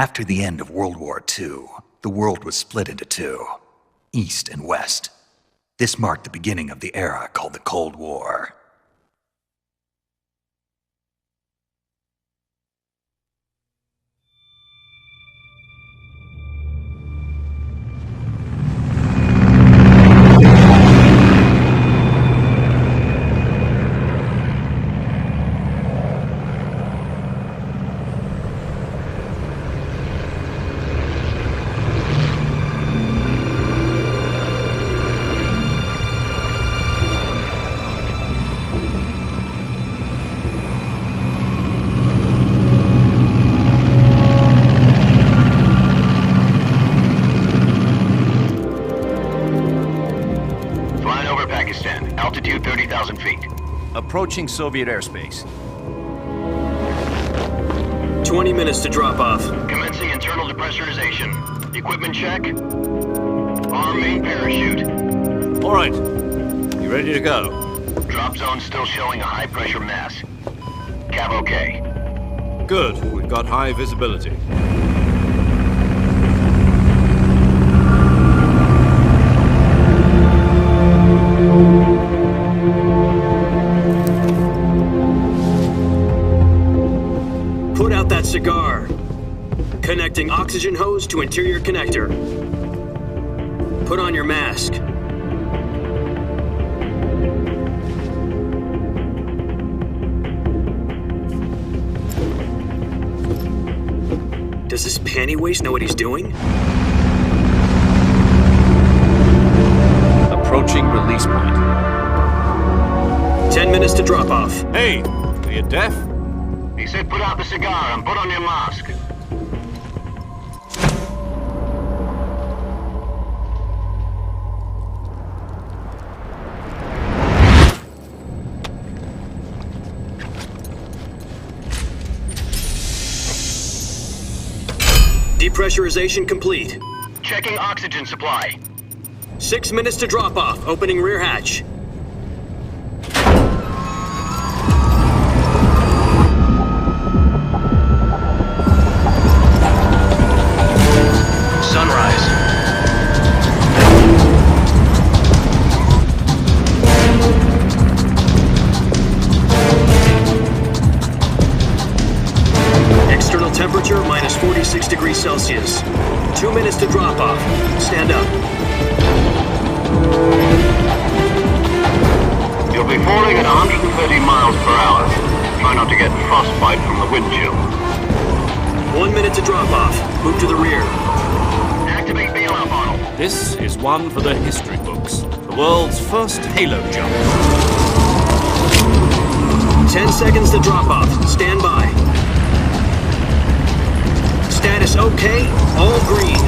After the end of World War II, the world was split into two, East and West. This marked the beginning of the era called the Cold War. Altitude 30,000 feet. Approaching Soviet airspace. 20 minutes to drop off. Commencing internal depressurization. Equipment check. Arm main parachute. All right. You ready to go? Drop zone still showing a high pressure mass. Cav okay. Good. We've got high visibility. Put out that cigar. Connecting oxygen hose to interior connector. Put on your mask. Does this panty waste know what he's doing? Approaching release point. 10 minutes to drop off. Hey, are you deaf? He said put out the cigar and put on your mask. Depressurization complete. Checking oxygen supply. 6 minutes to drop off. Opening rear hatch. Sunrise. External temperature minus 46 degrees Celsius. 2 minutes to drop off. Stand up. You'll be falling at 130 miles per hour. Try not to get frostbite from the wind chill. 1 minute to drop off. Move to the rear. Activate bailout model. This is one for the history books. The world's first halo jump. 10 seconds to drop off. Stand by. Status okay. All green.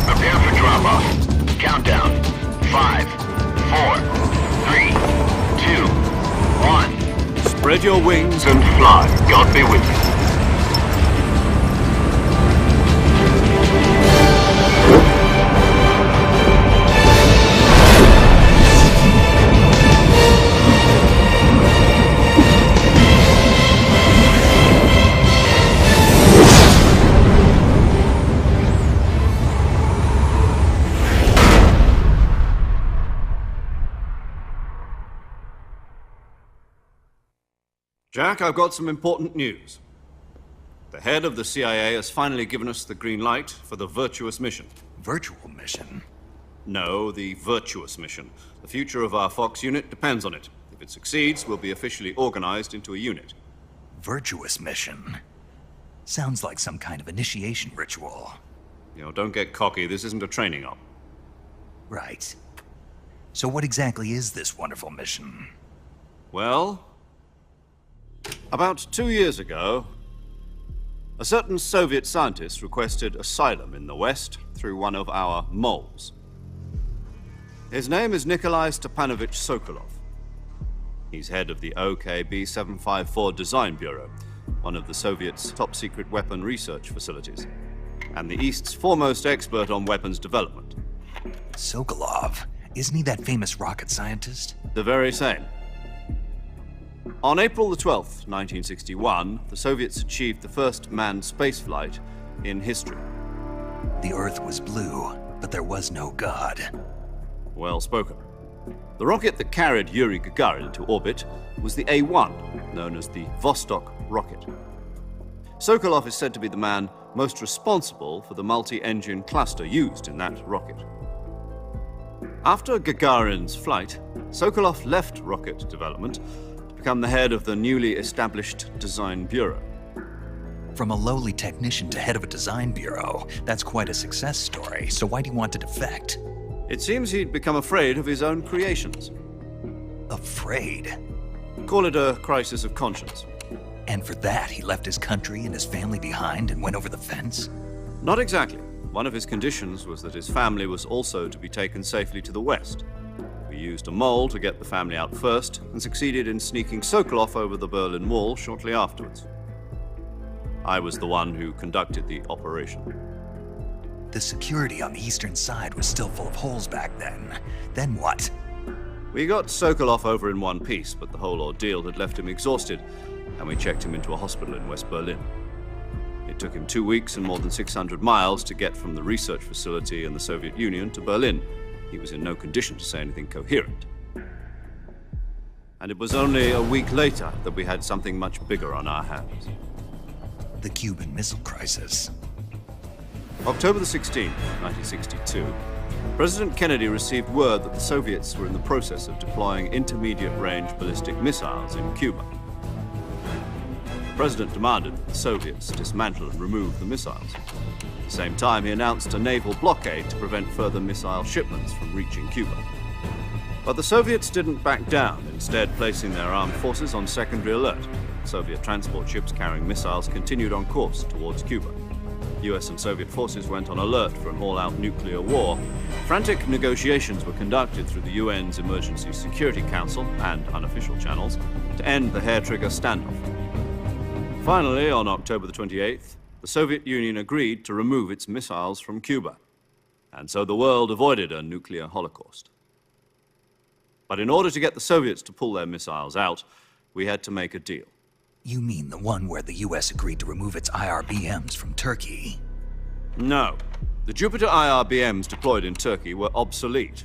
Prepare for drop off. Countdown. 5, 4, 3, 2, 1. Spread your wings And fly. God be with you. Jack, I've got some important news. The head of the CIA has finally given us the green light for the Virtuous mission. Virtual mission? No, the Virtuous mission. The future of our Fox unit depends on it. If it succeeds, we'll be officially organized into a unit. Virtuous mission? Sounds like some kind of initiation ritual. You know, don't get cocky. This isn't a training op. Right. So what exactly is this wonderful mission? Well, about 2 years ago, a certain Soviet scientist requested asylum in the West through one of our moles. His name is Nikolai Stepanovich Sokolov. He's head of the OKB 754 Design Bureau, one of the Soviets' top-secret weapon research facilities, and the East's foremost expert on weapons development. Sokolov? Isn't he that famous rocket scientist? The very same. On April the 12th, 1961, the Soviets achieved the first manned spaceflight in history. The Earth was blue, but there was no God. Well spoken. The rocket that carried Yuri Gagarin into orbit was the A-1, known as the Vostok rocket. Sokolov is said to be the man most responsible for the multi-engine cluster used in that rocket. After Gagarin's flight, Sokolov left rocket development to become the head of the newly established Design Bureau. From a lowly technician to head of a design bureau, that's quite a success story, so why do you want to defect? It seems he'd become afraid of his own creations. Afraid? Call it a crisis of conscience. And for that, he left his country and his family behind and went over the fence? Not exactly. One of his conditions was that his family was also to be taken safely to the west. We used a mole to get the family out first and succeeded in sneaking Sokolov over the Berlin Wall shortly afterwards. I was the one who conducted the operation. The security on the eastern side was still full of holes back then. Then what? We got Sokolov over in one piece, but the whole ordeal had left him exhausted, and we checked him into a hospital in West Berlin. It took him 2 weeks and more than 600 miles to get from the research facility in the Soviet Union to Berlin. He was in no condition to say anything coherent. And it was only a week later that we had something much bigger on our hands. The Cuban Missile Crisis. October the 16th, 1962, President Kennedy received word that the Soviets were in the process of deploying intermediate-range ballistic missiles in Cuba. The President demanded that the Soviets dismantle and remove the missiles. At the same time, he announced a naval blockade to prevent further missile shipments from reaching Cuba. But the Soviets didn't back down, instead placing their armed forces on secondary alert. Soviet transport ships carrying missiles continued on course towards Cuba. US and Soviet forces went on alert for an all-out nuclear war. Frantic negotiations were conducted through the UN's Emergency Security Council and unofficial channels to end the hair-trigger standoff. Finally, on October the 28th, the Soviet Union agreed to remove its missiles from Cuba. And so the world avoided a nuclear holocaust. But in order to get the Soviets to pull their missiles out, we had to make a deal. You mean the one where the US agreed to remove its IRBMs from Turkey? No. The Jupiter IRBMs deployed in Turkey were obsolete,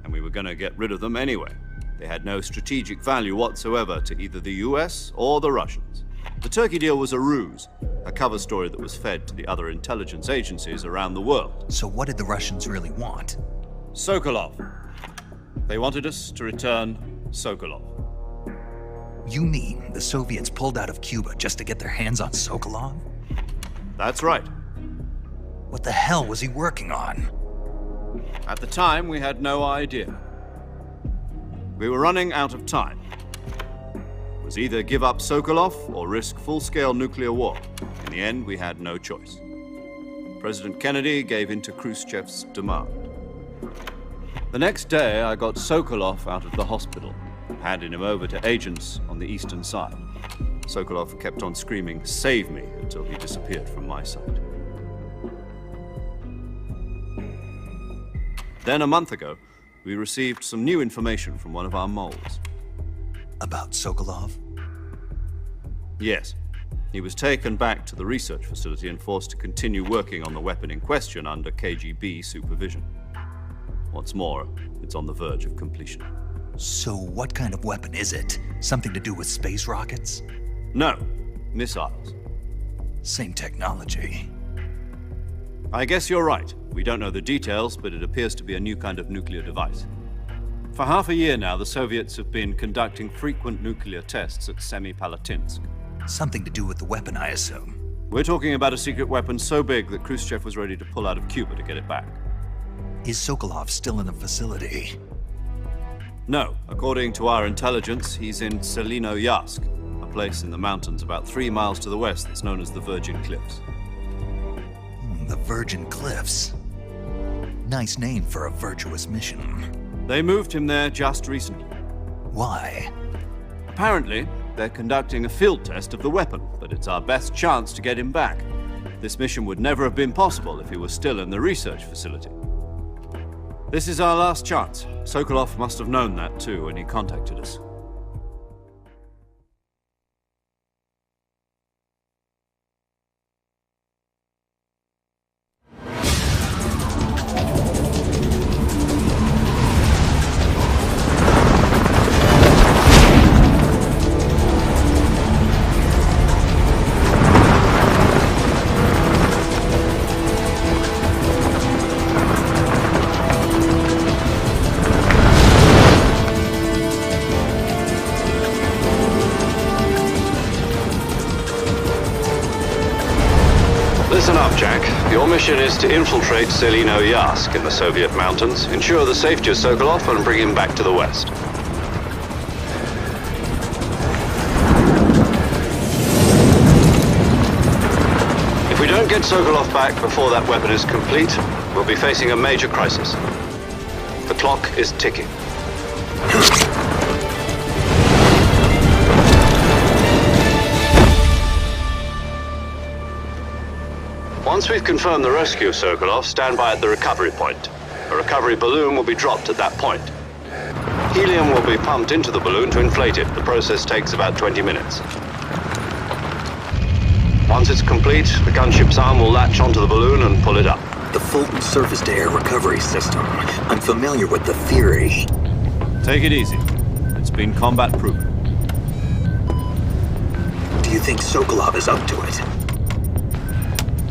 and we were going to get rid of them anyway. They had no strategic value whatsoever to either the US or the Russians. The Turkey deal was a ruse, a cover story that was fed to the other intelligence agencies around the world. So what did the Russians really want? Sokolov. They wanted us to return Sokolov. You mean the Soviets pulled out of Cuba just to get their hands on Sokolov? That's right. What the hell was he working on? At the time, we had no idea. We were running out of time. It was either give up Sokolov or risk full-scale nuclear war. In the end, we had no choice. President Kennedy gave in to Khrushchev's demand. The next day, I got Sokolov out of the hospital, handing him over to agents on the eastern side. Sokolov kept on screaming, "Save me," until he disappeared from my sight. Then a month ago, we received some new information from one of our moles. About Sokolov? Yes. He was taken back to the research facility and forced to continue working on the weapon in question under KGB supervision. What's more, it's on the verge of completion. So what kind of weapon is it? Something to do with space rockets? No, missiles. Same technology. I guess you're right. We don't know the details, but it appears to be a new kind of nuclear device. For half a year now, the Soviets have been conducting frequent nuclear tests at Semipalatinsk. Something to do with the weapon, I assume. We're talking about a secret weapon so big that Khrushchev was ready to pull out of Cuba to get it back. Is Sokolov still in the facility? No. According to our intelligence, he's in Selinoyarsk, a place in the mountains about 3 miles to the west that's known as the Virgin Cliffs. The Virgin Cliffs. Nice name for a virtuous mission. They moved him there just recently. Why? Apparently, they're conducting a field test of the weapon, but it's our best chance to get him back. This mission would never have been possible if he was still in the research facility. This is our last chance. Sokolov must have known that too when he contacted us. your mission is to infiltrate Selino Yask in the Soviet mountains, ensure the safety of Sokolov, and bring him back to the West. If we don't get Sokolov back before that weapon is complete, we'll be facing a major crisis. The clock is ticking. Once we've confirmed the rescue of Sokolov, stand by at the recovery point. A recovery balloon will be dropped at that point. Helium will be pumped into the balloon to inflate it. The process takes about 20 minutes. Once it's complete, the gunship's arm will latch onto the balloon and pull it up. The Fulton surface-to-air recovery system. I'm familiar with the theory. Take it easy. It's been combat-proven. Do you think Sokolov is up to it?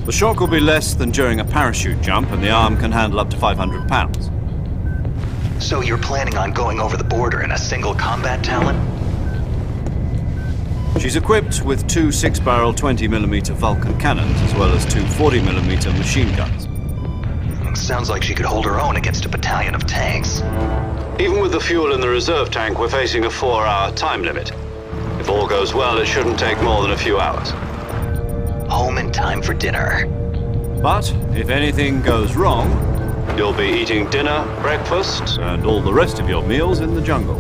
The shock will be less than during a parachute jump, and the arm can handle up to 500 pounds. So you're planning on going over the border in a single combat Talon? She's equipped with two 6-barrel 20mm Vulcan cannons, as well as two 40mm machine guns. Sounds like she could hold her own against a battalion of tanks. Even with the fuel in the reserve tank, we're facing a 4-hour time limit. If all goes well, it shouldn't take more than a few hours. Home in time for dinner. But if anything goes wrong, You'll be eating dinner, breakfast, and all the rest of your meals in the jungle.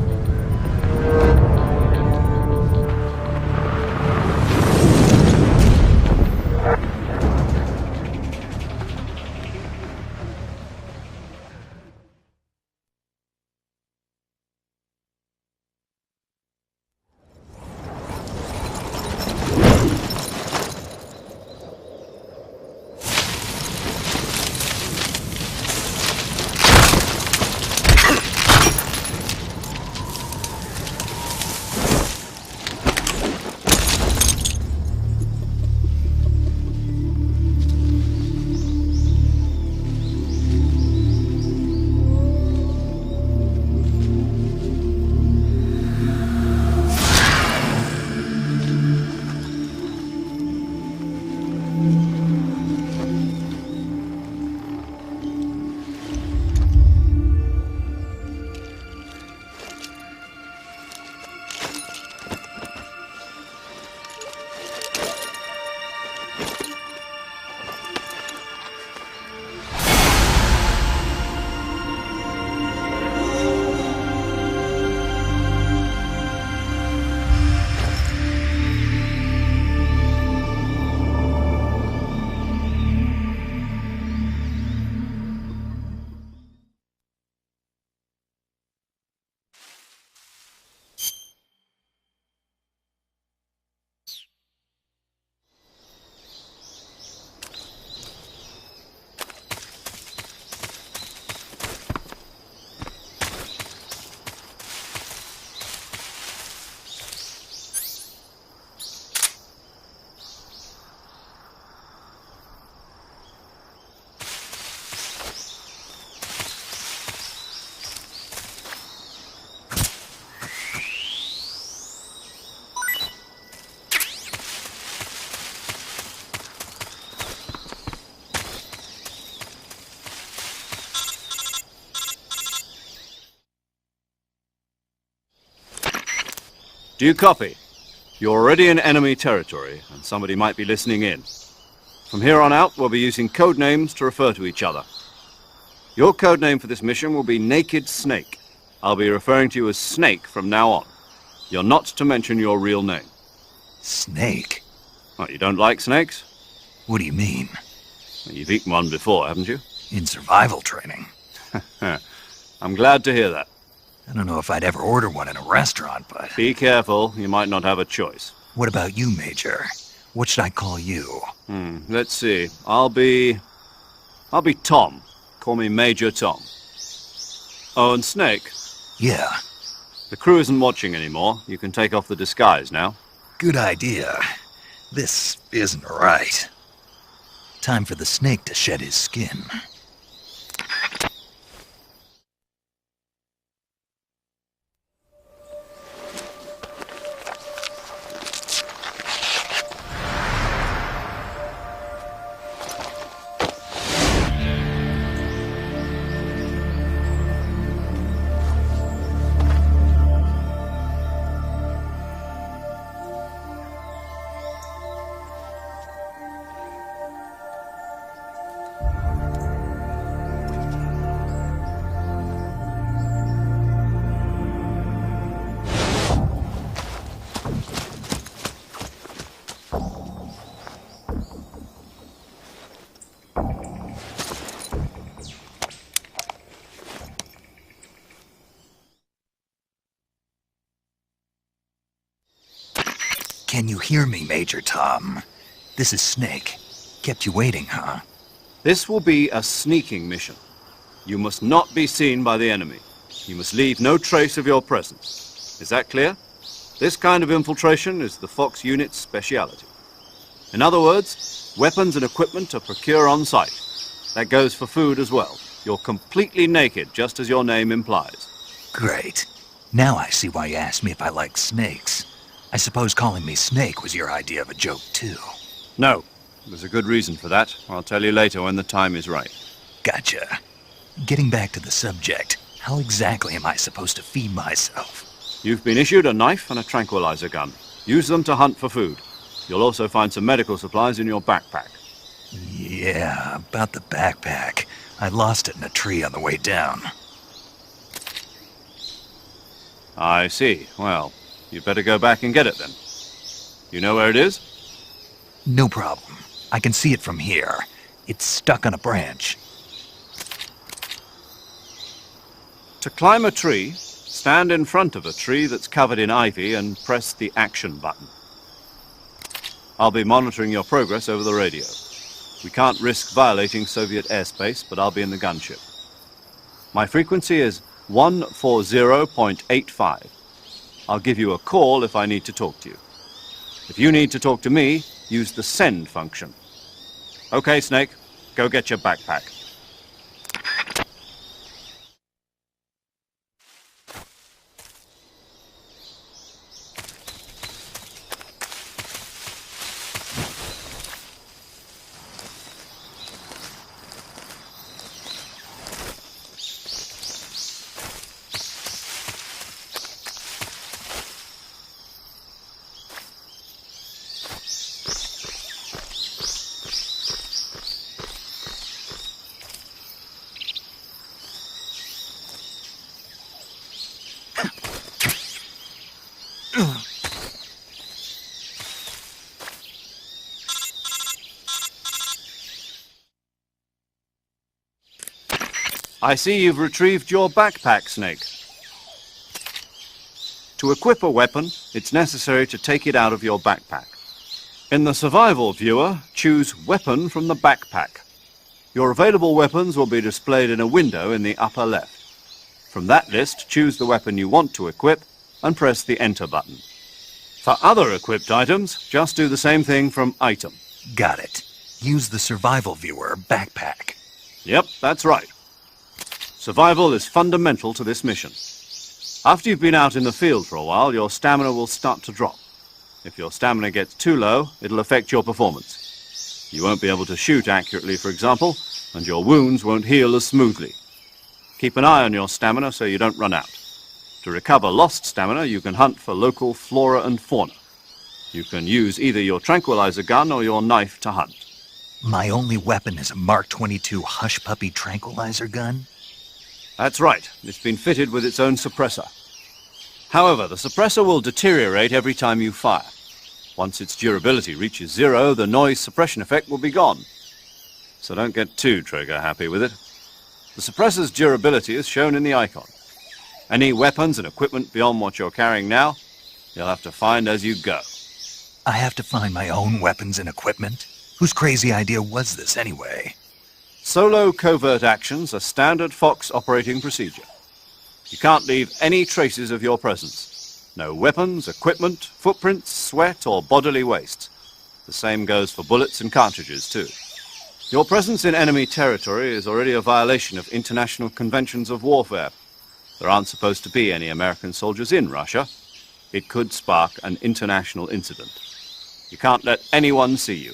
Do you copy? You're already in enemy territory, and somebody might be listening in. From here on out, we'll be using code names to refer to each other. Your code name for this mission will be Naked Snake. I'll be referring to you as Snake from now on. You're not to mention your real name. Snake? What, you don't like snakes? What do you mean? Well, you've eaten one before, haven't you? In survival training. I'm glad to hear that. I don't know if I'd ever order one in a restaurant, but... Be careful, you might not have a choice. What about you, Major? What should I call you? Let's see. I'll be Tom. Call me Major Tom. Oh, and Snake. Yeah, The crew isn't watching anymore. You can take off the disguise now. good idea. This isn't right. Time for the snake to shed his skin. Can you hear me, Major Tom? This is Snake. Kept you waiting, huh? This will be a sneaking mission. You must not be seen by the enemy. You must leave no trace of your presence. Is that clear? This kind of infiltration is the Fox unit's speciality. In other words, weapons and equipment are procured on site. That goes for food as well. You're completely naked, just as your name implies. Great. Now I see why you asked me if I like snakes. I suppose calling me Snake was your idea of a joke, too. No, there's a good reason for that. I'll tell you later when the time is right. Gotcha. Getting back to the subject, how exactly am I supposed to feed myself? You've been issued a knife and a tranquilizer gun. Use them to hunt for food. You'll also find some medical supplies in your backpack. Yeah, about the backpack. I lost it in a tree on the way down. I see. Well, you'd better go back and get it then. You know where it is? No problem. I can see it from here. It's stuck on a branch. To climb a tree, stand in front of a tree that's covered in ivy and press the action button. I'll be monitoring your progress over the radio. We can't risk violating Soviet airspace, but I'll be in the gunship. My frequency is 140.85. I'll give you a call if I need to talk to you. If you need to talk to me, use the send function. Okay, Snake, go get your backpack. I see you've retrieved your backpack, Snake. To equip a weapon, it's necessary to take it out of your backpack. In the survival viewer, choose Weapon from the backpack. Your available weapons will be displayed in a window in the upper left. From that list, choose the weapon you want to equip and press the Enter button. For other equipped items, just do the same thing from Item. Got it. Use the survival viewer backpack. Yep, that's right. Survival is fundamental to this mission. After you've been out in the field for a while, your stamina will start to drop. If your stamina gets too low, it'll affect your performance. You won't be able to shoot accurately, for example, and your wounds won't heal as smoothly. Keep an eye on your stamina so you don't run out. To recover lost stamina, you can hunt for local flora and fauna. You can use either your tranquilizer gun or your knife to hunt. My only weapon is a Mark 22 Hush Puppy tranquilizer gun? That's right. It's been fitted with its own suppressor. However, the suppressor will deteriorate every time you fire. Once its durability reaches 0, the noise suppression effect will be gone. So don't get too trigger-happy with it. The suppressor's durability is shown in the icon. Any weapons and equipment beyond what you're carrying now, you'll have to find as you go. I have to find my own weapons and equipment? Whose crazy idea was this, anyway? Solo covert actions are standard Fox operating procedure. You can't leave any traces of your presence. No weapons, equipment, footprints, sweat, or bodily waste. The same goes for bullets and cartridges, too. Your presence in enemy territory is already a violation of international conventions of warfare. There aren't supposed to be any American soldiers in Russia. It could spark an international incident. You can't let anyone see you.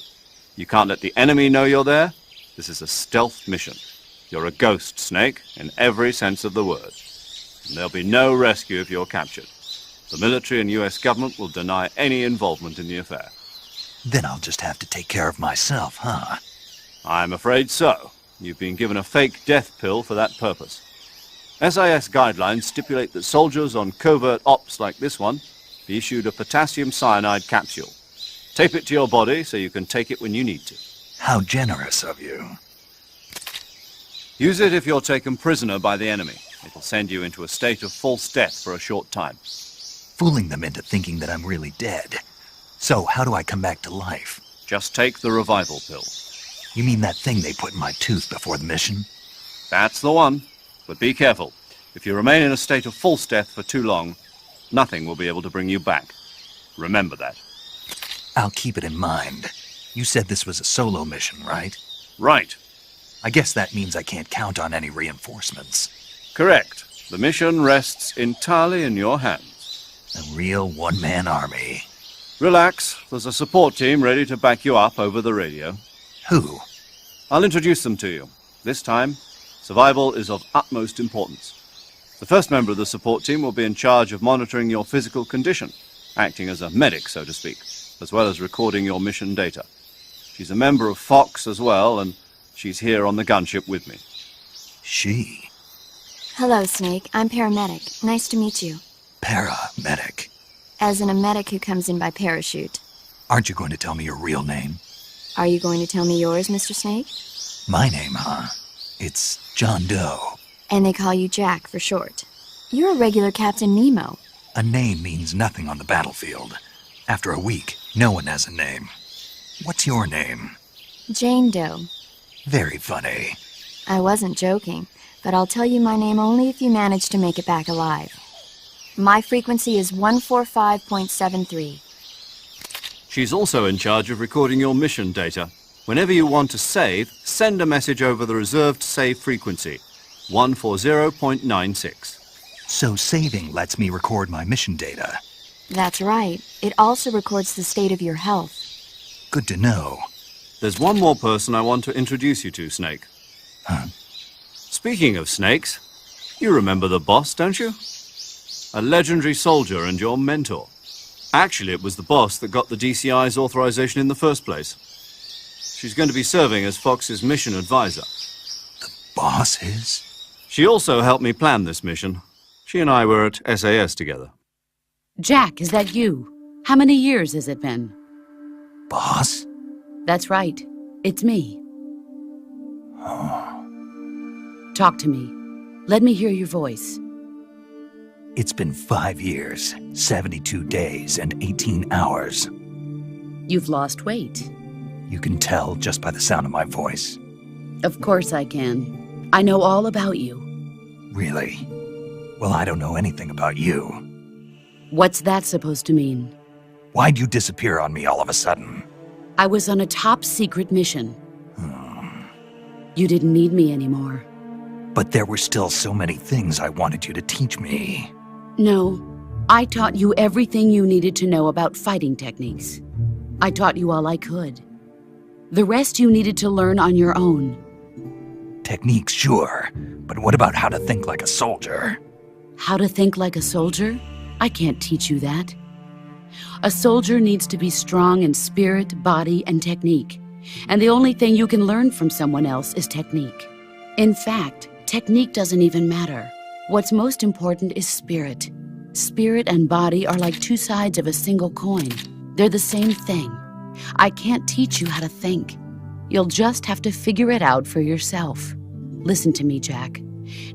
You can't let the enemy know you're there. This is a stealth mission. You're a ghost, Snake, in every sense of the word. And there'll be no rescue if you're captured. The military and US government will deny any involvement in the affair. Then I'll just have to take care of myself, huh? I'm afraid so. You've been given a fake death pill for that purpose. SIS guidelines stipulate that soldiers on covert ops like this one be issued a potassium cyanide capsule. Tape it to your body so you can take it when you need to. How generous of you. Use it if you're taken prisoner by the enemy. It'll send you into a state of false death for a short time. Fooling them into thinking that I'm really dead. So, how do I come back to life? Just take the revival pill. You mean that thing they put in my tooth before the mission? That's the one. But be careful. If you remain in a state of false death for too long, nothing will be able to bring you back. Remember that. I'll keep it in mind. You said this was a solo mission, right? Right. I guess that means I can't count on any reinforcements. Correct. The mission rests entirely in your hands. A real one-man army. Relax. There's a support team ready to back you up over the radio. Who? I'll introduce them to you. This time, survival is of utmost importance. The first member of the support team will be in charge of monitoring your physical condition, acting as a medic, so to speak, as well as recording your mission data. She's a member of Fox as well, and she's here on the gunship with me. She? Hello, Snake. I'm paramedic. Nice to meet you. Paramedic. As in a medic who comes in by parachute. Aren't you going to tell me your real name? Are you going to tell me yours, Mr. Snake? My name, huh? It's John Doe. And they call you Jack for short. You're a regular Captain Nemo. A name means nothing on the battlefield. After a week, no one has a name. What's your name? Jane Doe. Very funny. I wasn't joking, but I'll tell you my name only if you manage to make it back alive. My frequency is 145.73. She's also in charge of recording your mission data. Whenever you want to save, send a message over the reserved save frequency, 140.96. So saving lets me record my mission data. That's right. It also records the state of your health. Good to know. There's one more person I want to introduce you to, Snake. Huh? Speaking of snakes, you remember the boss, don't you? A legendary soldier and your mentor. Actually, it was the boss that got the DCI's authorization in the first place. She's going to be serving as Fox's mission advisor. The boss is? She also helped me plan this mission. She and I were at SAS together. Jack, is that you? How many years has it been? Boss? That's right. It's me. Oh. Talk to me. Let me hear your voice. It's been 5 years, 72 days, and 18 hours. You've lost weight. You can tell just by the sound of my voice. Of course I can. I know all about you. Really? Well, I don't know anything about you. What's that supposed to mean? Why'd you disappear on me all of a sudden? I was on a top-secret mission. You didn't need me anymore. But there were still so many things I wanted you to teach me. No, I taught you everything you needed to know about fighting techniques. I taught you all I could. The rest you needed to learn on your own. Techniques, sure. But what about how to think like a soldier? How to think like a soldier? I can't teach you that. A soldier needs to be strong in spirit, body, and technique. And the only thing you can learn from someone else is technique. In fact, technique doesn't even matter. What's most important is spirit. Spirit and body are like two sides of a single coin. They're the same thing. I can't teach you how to think. You'll just have to figure it out for yourself. Listen to me, Jack.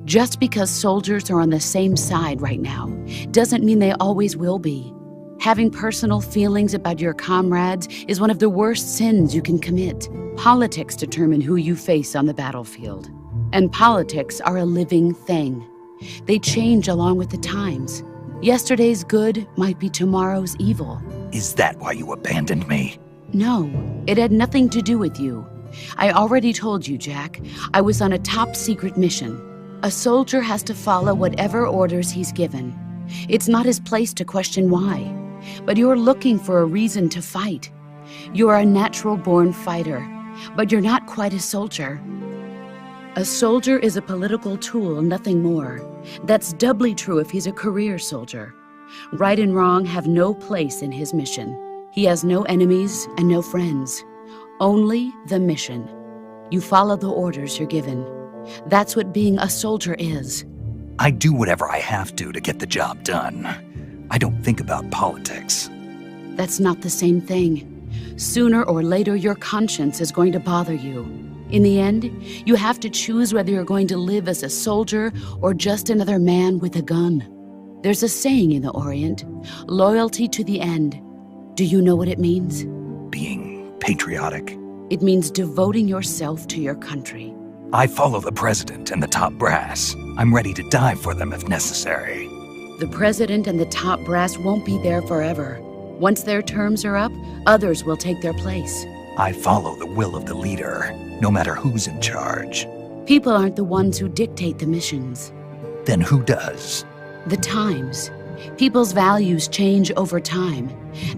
Just because soldiers are on the same side right now doesn't mean they always will be. Having personal feelings about your comrades is one of the worst sins you can commit. Politics determine who you face on the battlefield. And politics are a living thing. They change along with the times. Yesterday's good might be tomorrow's evil. Is that why you abandoned me? No, it had nothing to do with you. I already told you, Jack. I was on a top-secret mission. A soldier has to follow whatever orders he's given. It's not his place to question why. But you're looking for a reason to fight. You're a natural-born fighter, but you're not quite a soldier. A soldier is a political tool, nothing more. That's doubly true if he's a career soldier. Right and wrong have no place in his mission. He has no enemies and no friends. Only the mission. You follow the orders you're given. That's what being a soldier is. I do whatever I have to get the job done. I don't think about politics. That's not the same thing. Sooner or later, your conscience is going to bother you. In the end, you have to choose whether you're going to live as a soldier or just another man with a gun. There's a saying in the Orient, loyalty to the end. Do you know what it means? Being patriotic. It means devoting yourself to your country. I follow the president and the top brass. I'm ready to die for them if necessary. The president and the top brass won't be there forever. Once their terms are up, others will take their place. I follow the will of the leader, no matter who's in charge. People aren't the ones who dictate the missions. Then who does? The times. People's values change over time,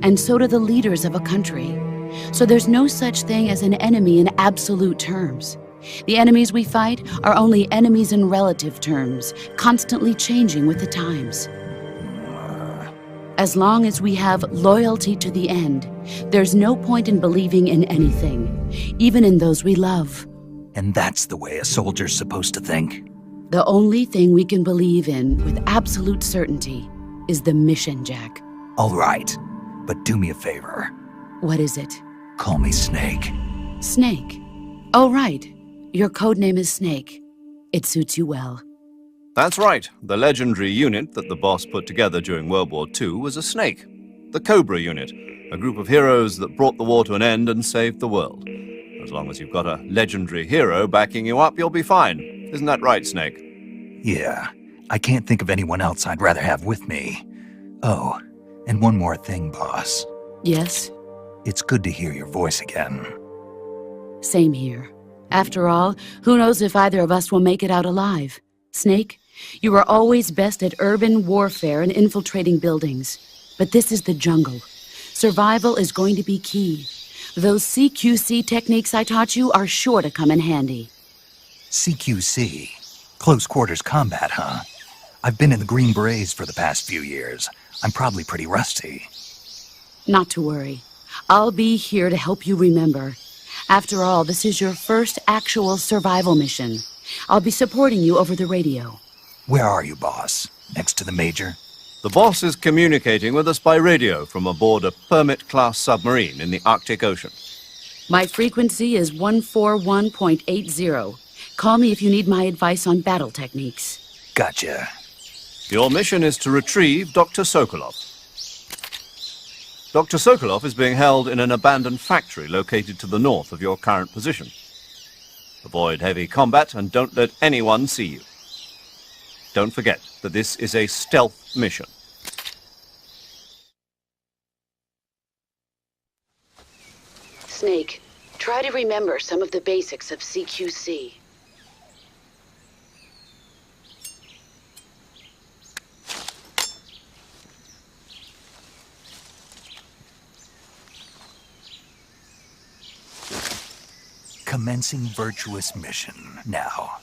and so do the leaders of a country. So there's no such thing as an enemy in absolute terms. The enemies we fight are only enemies in relative terms, constantly changing with the times. As long as we have loyalty to the end, there's no point in believing in anything, even in those we love. And that's the way a soldier's supposed to think? The only thing we can believe in with absolute certainty is the mission, Jack. All right, but do me a favor. What is it? Call me Snake. Snake. Oh, right. Your codename is Snake. It suits you well. That's right. The legendary unit that the boss put together during World War II was a snake. The Cobra unit, a group of heroes that brought the war to an end and saved the world. As long as you've got a legendary hero backing you up, you'll be fine. Isn't that right, Snake? Yeah, I can't think of anyone else I'd rather have with me. Oh, and one more thing, boss. Yes? It's good to hear your voice again. Same here. After all, who knows if either of us will make it out alive? Snake, you are always best at urban warfare and infiltrating buildings. But this is the jungle. Survival is going to be key. Those CQC techniques I taught you are sure to come in handy. CQC? Close quarters combat, huh? I've been in the Green Berets for the past few years. I'm probably pretty rusty. Not to worry. I'll be here to help you remember. After all, this is your first actual survival mission. I'll be supporting you over the radio. Where are you, boss? Next to the Major? The boss is communicating with us by radio from aboard a Permit-class submarine in the Arctic Ocean. My frequency is 141.80. Call me if you need my advice on battle techniques. Gotcha. Your mission is to retrieve Dr. Sokolov. Dr. Sokolov is being held in an abandoned factory located to the north of your current position. Avoid heavy combat and don't let anyone see you. Don't forget that this is a stealth mission. Snake, try to remember some of the basics of CQC. Commencing Virtuous mission now.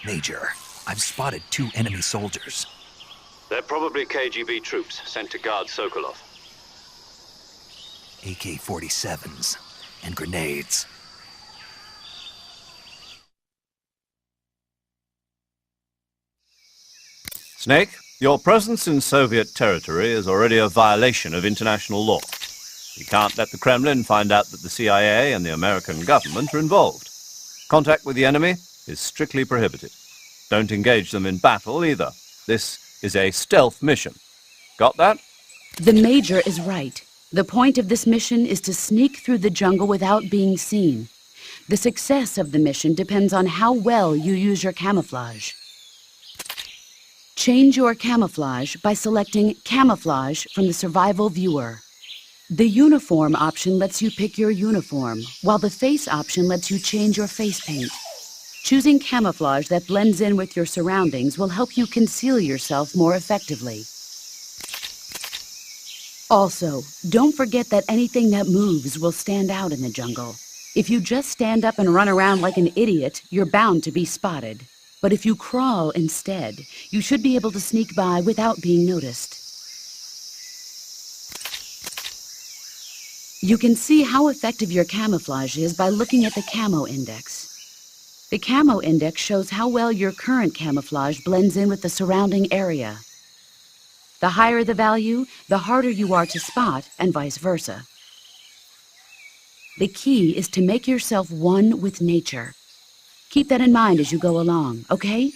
Major, I've spotted 2 enemy soldiers. They're probably KGB troops sent to guard Sokolov. AK-47s and grenades. Snake, your presence in Soviet territory is already a violation of international law. You can't let the Kremlin find out that the CIA and the American government are involved. Contact with the enemy is strictly prohibited. Don't engage them in battle either. This is a stealth mission. Got that? The Major is right. The point of this mission is to sneak through the jungle without being seen. The success of the mission depends on how well you use your camouflage. Change your camouflage by selecting Camouflage from the Survival Viewer. The Uniform option lets you pick your uniform, while the Face option lets you change your face paint. Choosing camouflage that blends in with your surroundings will help you conceal yourself more effectively. Also, don't forget that anything that moves will stand out in the jungle. If you just stand up and run around like an idiot, you're bound to be spotted. But if you crawl instead, you should be able to sneak by without being noticed. You can see how effective your camouflage is by looking at the Camo Index. The Camo Index shows how well your current camouflage blends in with the surrounding area. The higher the value, the harder you are to spot, and vice versa. The key is to make yourself one with nature. Keep that in mind as you go along, okay?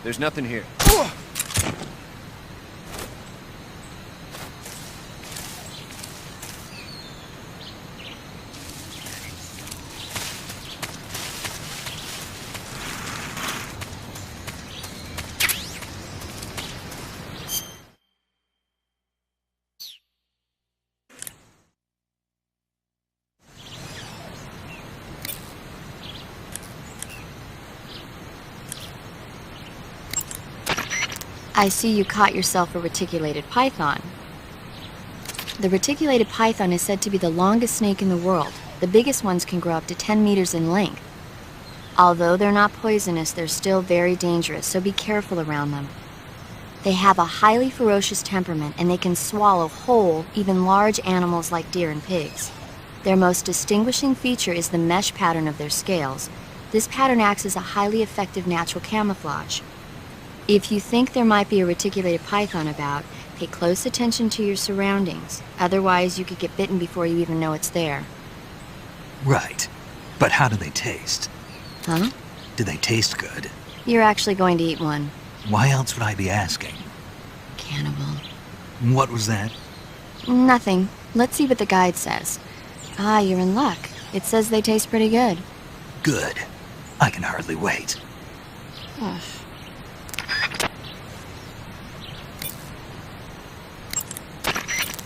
There's nothing here. I see you caught yourself a reticulated python. The reticulated python is said to be the longest snake in the world. The biggest ones can grow up to 10 meters in length. Although they're not poisonous, they're still very dangerous, so be careful around them. They have a highly ferocious temperament, and they can swallow whole, even large animals like deer and pigs. Their most distinguishing feature is the mesh pattern of their scales. This pattern acts as a highly effective natural camouflage. If you think there might be a reticulated python about, pay close attention to your surroundings. Otherwise, you could get bitten before you even know it's there. Right. But how do they taste? Huh? Do they taste good? You're actually going to eat one. Why else would I be asking? Cannibal. What was that? Nothing. Let's see what the guide says. Ah, you're in luck. It says they taste pretty good. Good. I can hardly wait. Ugh.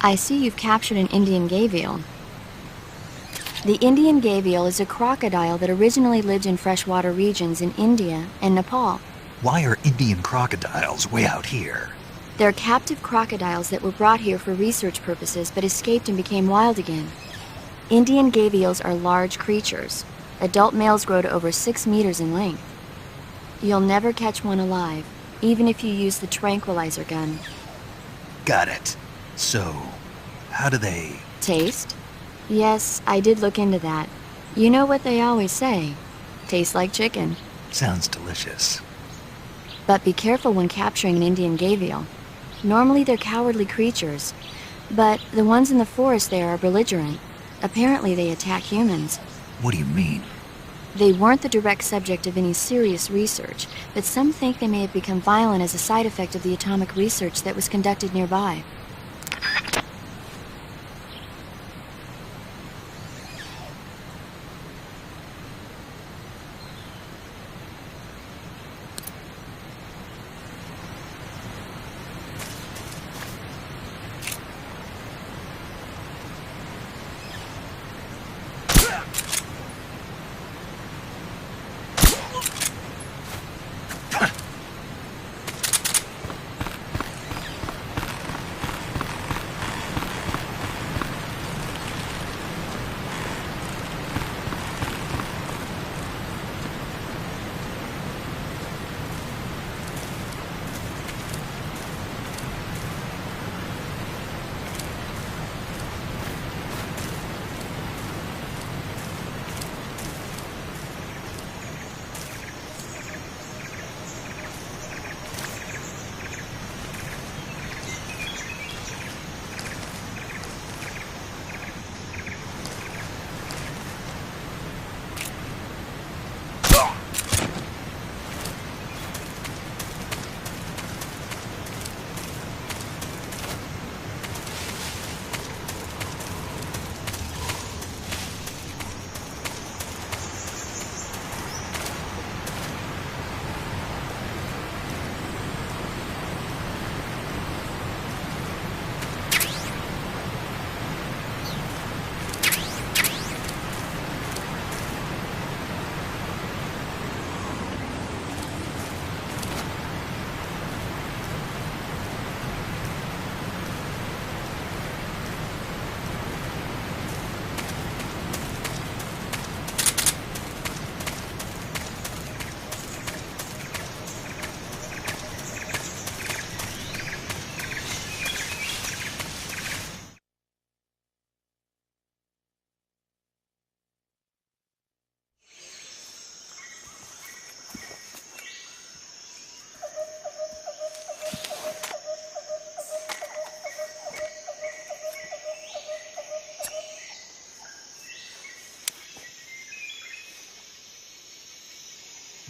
I see you've captured an Indian gavial. The Indian gavial is a crocodile that originally lived in freshwater regions in India and Nepal. Why are Indian crocodiles way out here? They're captive crocodiles that were brought here for research purposes but escaped and became wild again. Indian gavials are large creatures. Adult males grow to over 6 meters in length. You'll never catch one alive, even if you use the tranquilizer gun. Got it. So, how do they... Taste? Yes, I did look into that. You know what they always say. Tastes like chicken. Sounds delicious. But be careful when capturing an Indian gavial. Normally they're cowardly creatures, but the ones in the forest there are belligerent. Apparently they attack humans. What do you mean? They weren't the direct subject of any serious research, but some think they may have become violent as a side effect of the atomic research that was conducted nearby.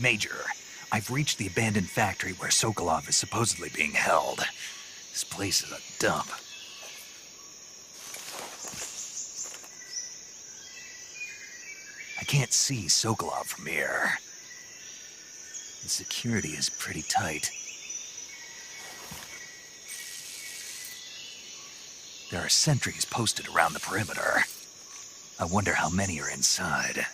Major, I've reached the abandoned factory where Sokolov is supposedly being held. This place is a dump. I can't see Sokolov from here. The security is pretty tight. There are sentries posted around the perimeter. I wonder how many are inside.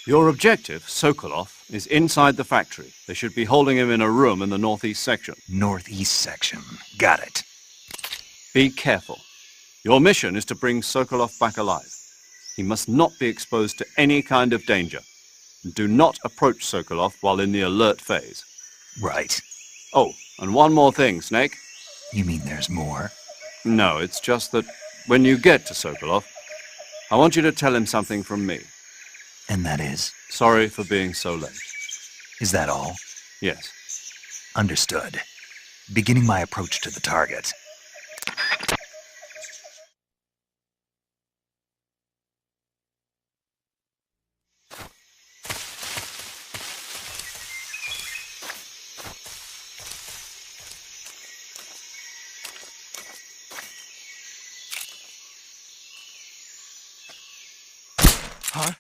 Your objective, Sokolov, is inside the factory. They should be holding him in a room in the northeast section. Northeast section. Got it. Be careful. Your mission is to bring Sokolov back alive. He must not be exposed to any kind of danger. And do not approach Sokolov while in the alert phase. Right. Oh, and one more thing, Snake. You mean there's more? No, it's just that when you get to Sokolov, I want you to tell him something from me. And that is? Sorry for being so late. Is that all? Yes. Understood. Beginning my approach to the target. Huh?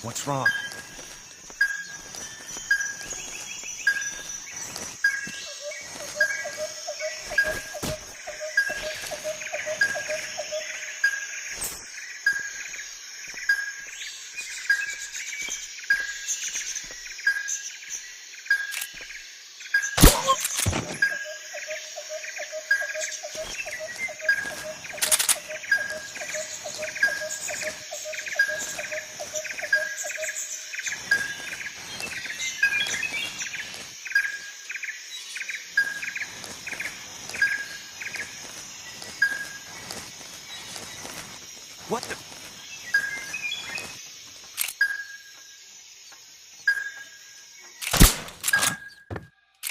What's wrong? What the...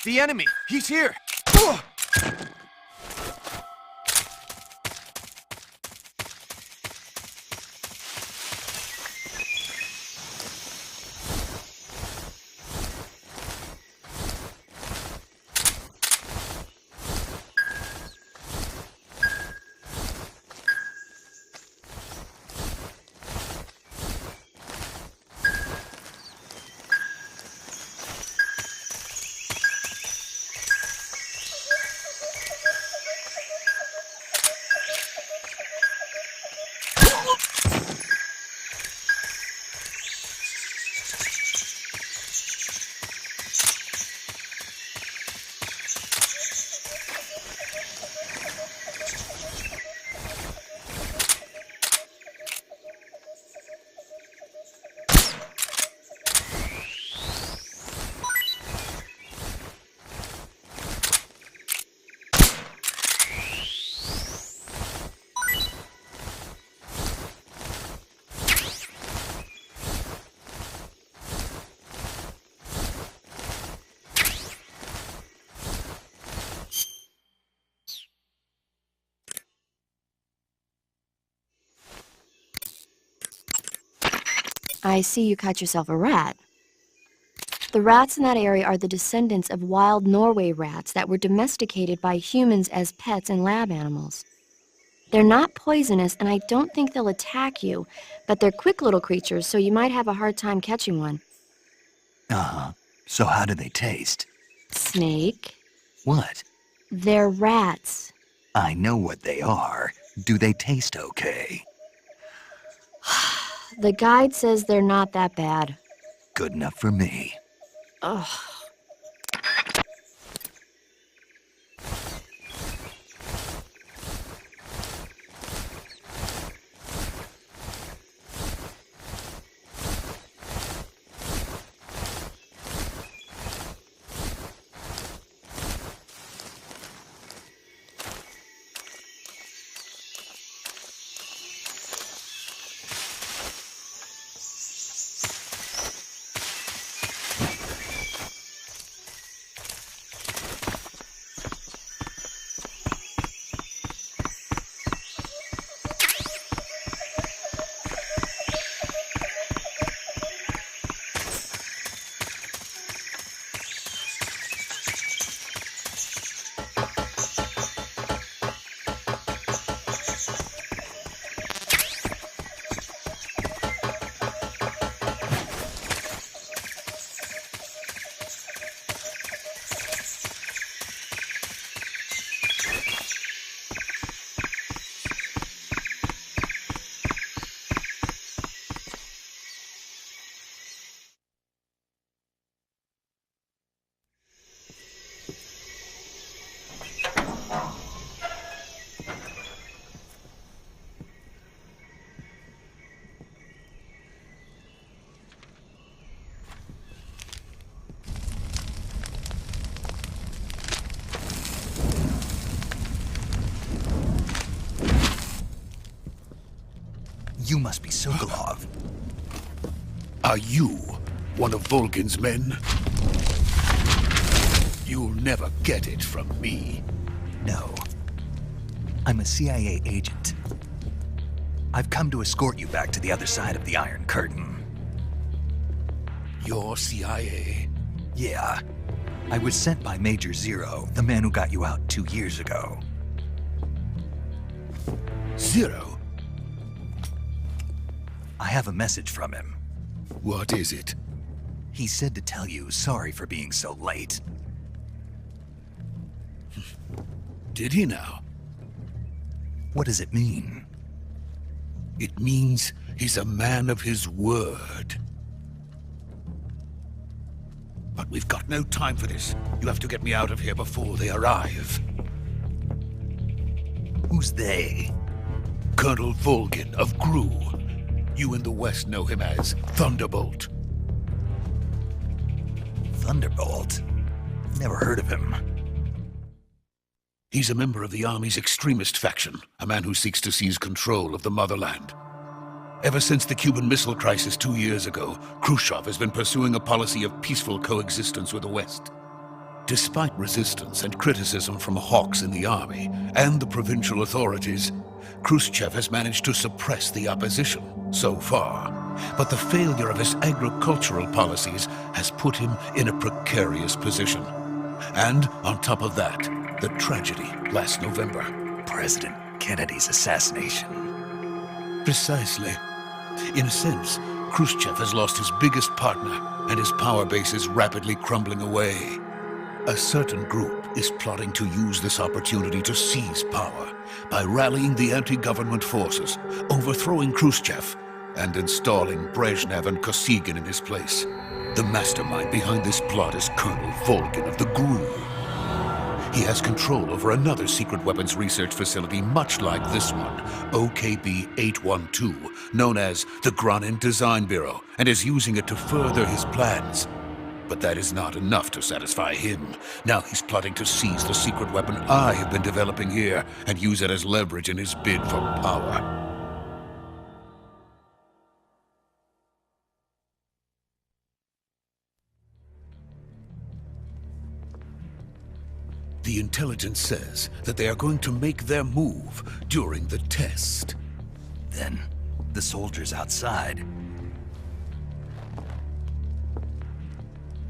The enemy! He's here! Ugh! I see you caught yourself a rat. The rats in that area are the descendants of wild Norway rats that were domesticated by humans as pets and lab animals. They're not poisonous, and I don't think they'll attack you, but they're quick little creatures, so you might have a hard time catching one. Uh-huh. So how do they taste? Snake? What? They're rats. I know what they are. Do they taste okay? The guide says they're not that bad. Good enough for me. Ugh. You must be Sokolov. Are you one of Volgin's men? You'll never get it from me. No. I'm a CIA agent. I've come to escort you back to the other side of the Iron Curtain. You're CIA? Yeah. I was sent by Major Zero, the man who got you out 2 years ago. Zero? I have a message from him. What is it? He said to tell you sorry for being so late. Did he now? What does it mean? It means he's a man of his word. But we've got no time for this. You have to get me out of here before they arrive. Who's they? Colonel Volgin of GRU. You in the West know him as Thunderbolt. Thunderbolt? Never heard of him. He's a member of the Army's extremist faction, a man who seeks to seize control of the motherland. Ever since the Cuban Missile Crisis 2 years ago, Khrushchev has been pursuing a policy of peaceful coexistence with the West. Despite resistance and criticism from hawks in the army and the provincial authorities, Khrushchev has managed to suppress the opposition so far. But the failure of his agricultural policies has put him in a precarious position. And on top of that, the tragedy last November. President Kennedy's assassination. Precisely. In a sense, Khrushchev has lost his biggest partner, and his power base is rapidly crumbling away. A certain group is plotting to use this opportunity to seize power by rallying the anti-government forces, overthrowing Khrushchev, and installing Brezhnev and Kosygin in his place. The mastermind behind this plot is Colonel Volgin of the GRU. He has control over another secret weapons research facility much like this one, OKB-812, known as the Granin Design Bureau, and is using it to further his plans. But that is not enough to satisfy him. Now he's plotting to seize the secret weapon I have been developing here and use it as leverage in his bid for power. The intelligence says that they are going to make their move during the test. Then, the soldiers outside.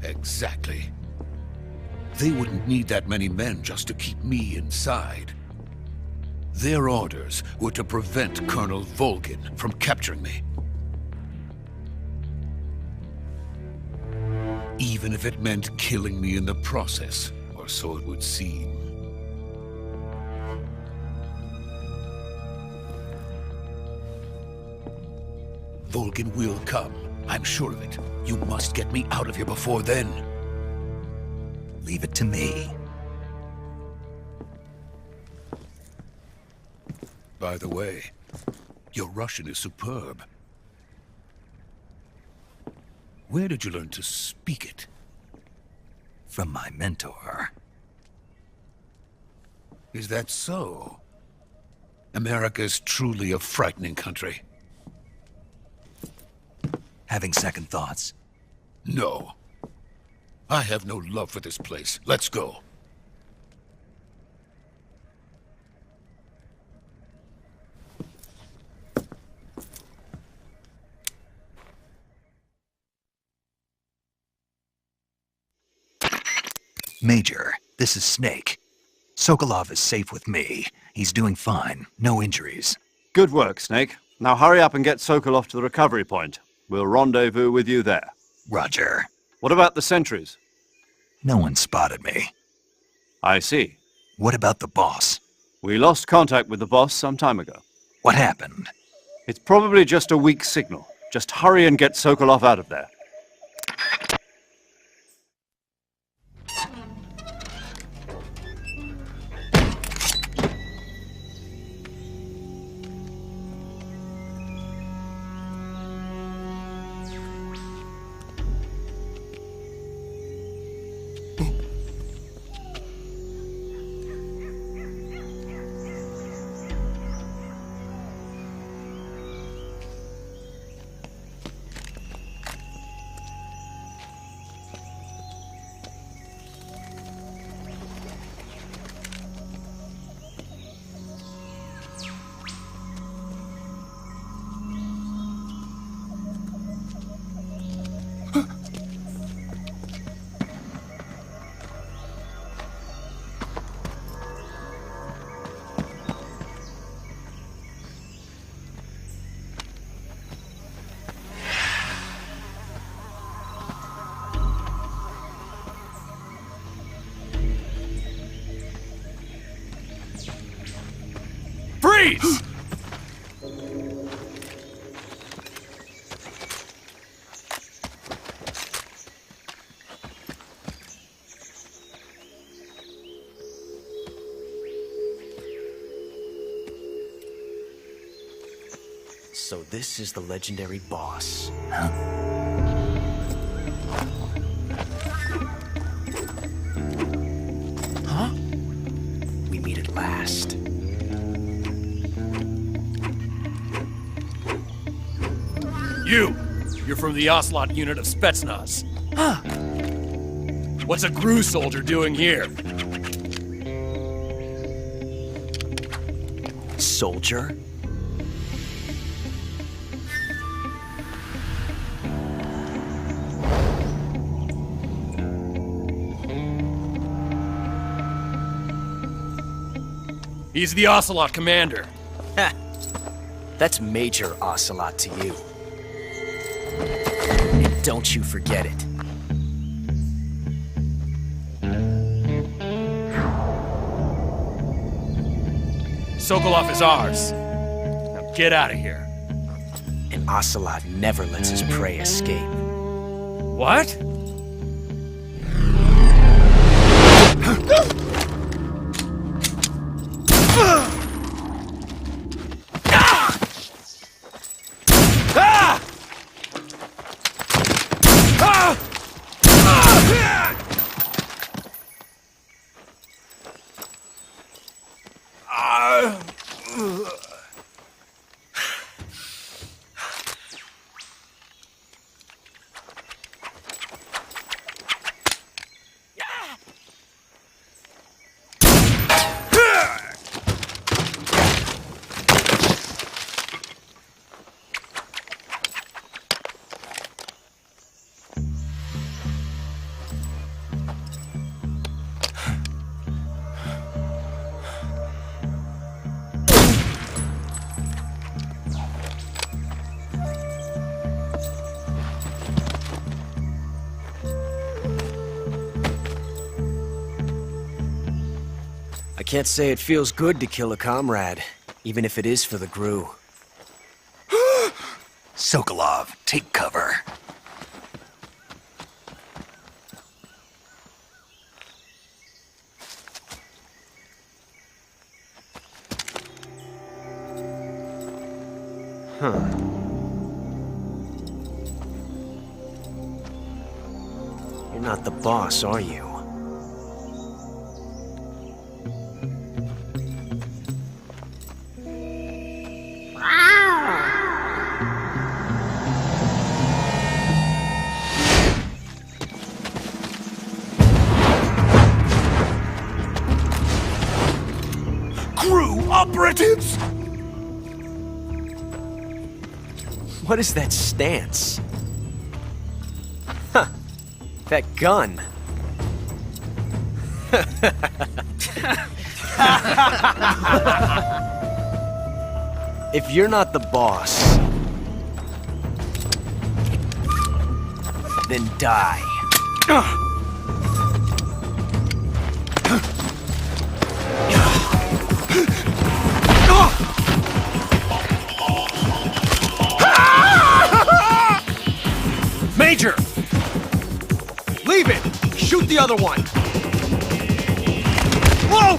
Exactly. They wouldn't need that many men just to keep me inside. Their orders were to prevent Colonel Volgin from capturing me. Even if it meant killing me in the process, or so it would seem. Volgin will come. I'm sure of it. You must get me out of here before then. Leave it to me. By the way, your Russian is superb. Where did you learn to speak it? From my mentor. Is that so? America is truly a frightening country. Having second thoughts? No. I have no love for this place. Let's go. Major, this is Snake. Sokolov is safe with me. He's doing fine. No injuries. Good work, Snake. Now hurry up and get Sokolov to the recovery point. We'll rendezvous with you there. Roger. What about the sentries? No one spotted me. I see. What about the boss? We lost contact with the boss some time ago. What happened? It's probably just a weak signal. Just hurry and get Sokolov out of there. Freeze! So this is the legendary boss. Huh? We meet at last. You're from the Ocelot unit of Spetsnaz. Huh. What's a GRU soldier doing here? Soldier? He's the Ocelot commander. Ha! That's Major Ocelot to you. And don't you forget it. Sokolov is ours. Now get out of here. And Ocelot never lets his prey escape. What? can't say it feels good to kill a comrade, even if it is for the GRU. Sokolov, take cover. You're not the boss, are you? GRU operatives! What is that stance? Huh. That gun. If you're not the boss, then die. Major! Leave it! Shoot the other one! Whoa!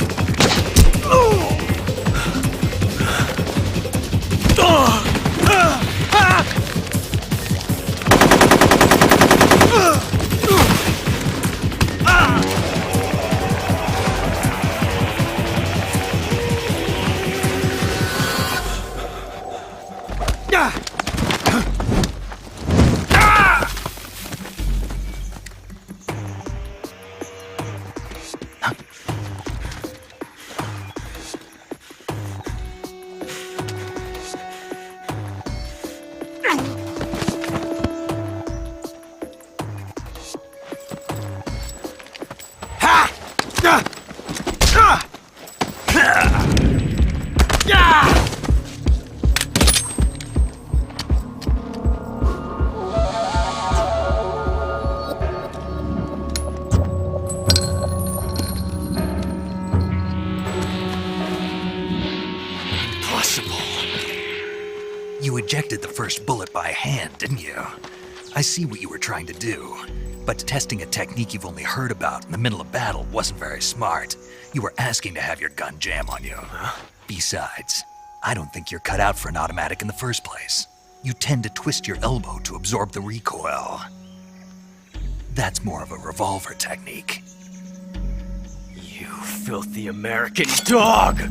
You ejected the first bullet by hand, didn't you? I see what you were trying to do. But testing a technique you've only heard about in the middle of battle wasn't very smart. You were asking to have your gun jam on you. Huh? Besides, I don't think you're cut out for an automatic in the first place. You tend to twist your elbow to absorb the recoil. That's more of a revolver technique. You filthy American dog!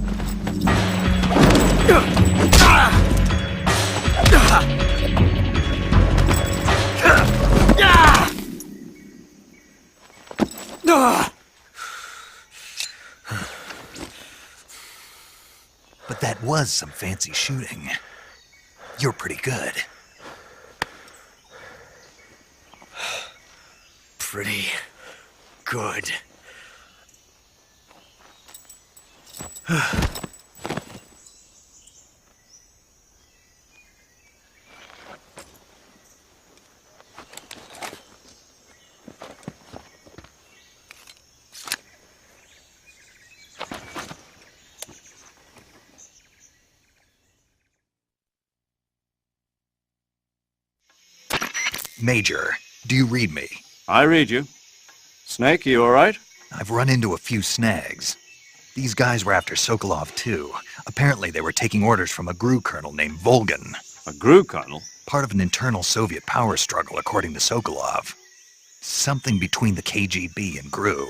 But that was some fancy shooting. You're pretty good. Pretty good. Major, do you read me? I read you. Snake, you all right? I've run into a few snags. These guys were after Sokolov too. Apparently they were taking orders from a GRU colonel named Volgan. A GRU colonel? Part of an internal Soviet power struggle, according to Sokolov. Something between the KGB and GRU.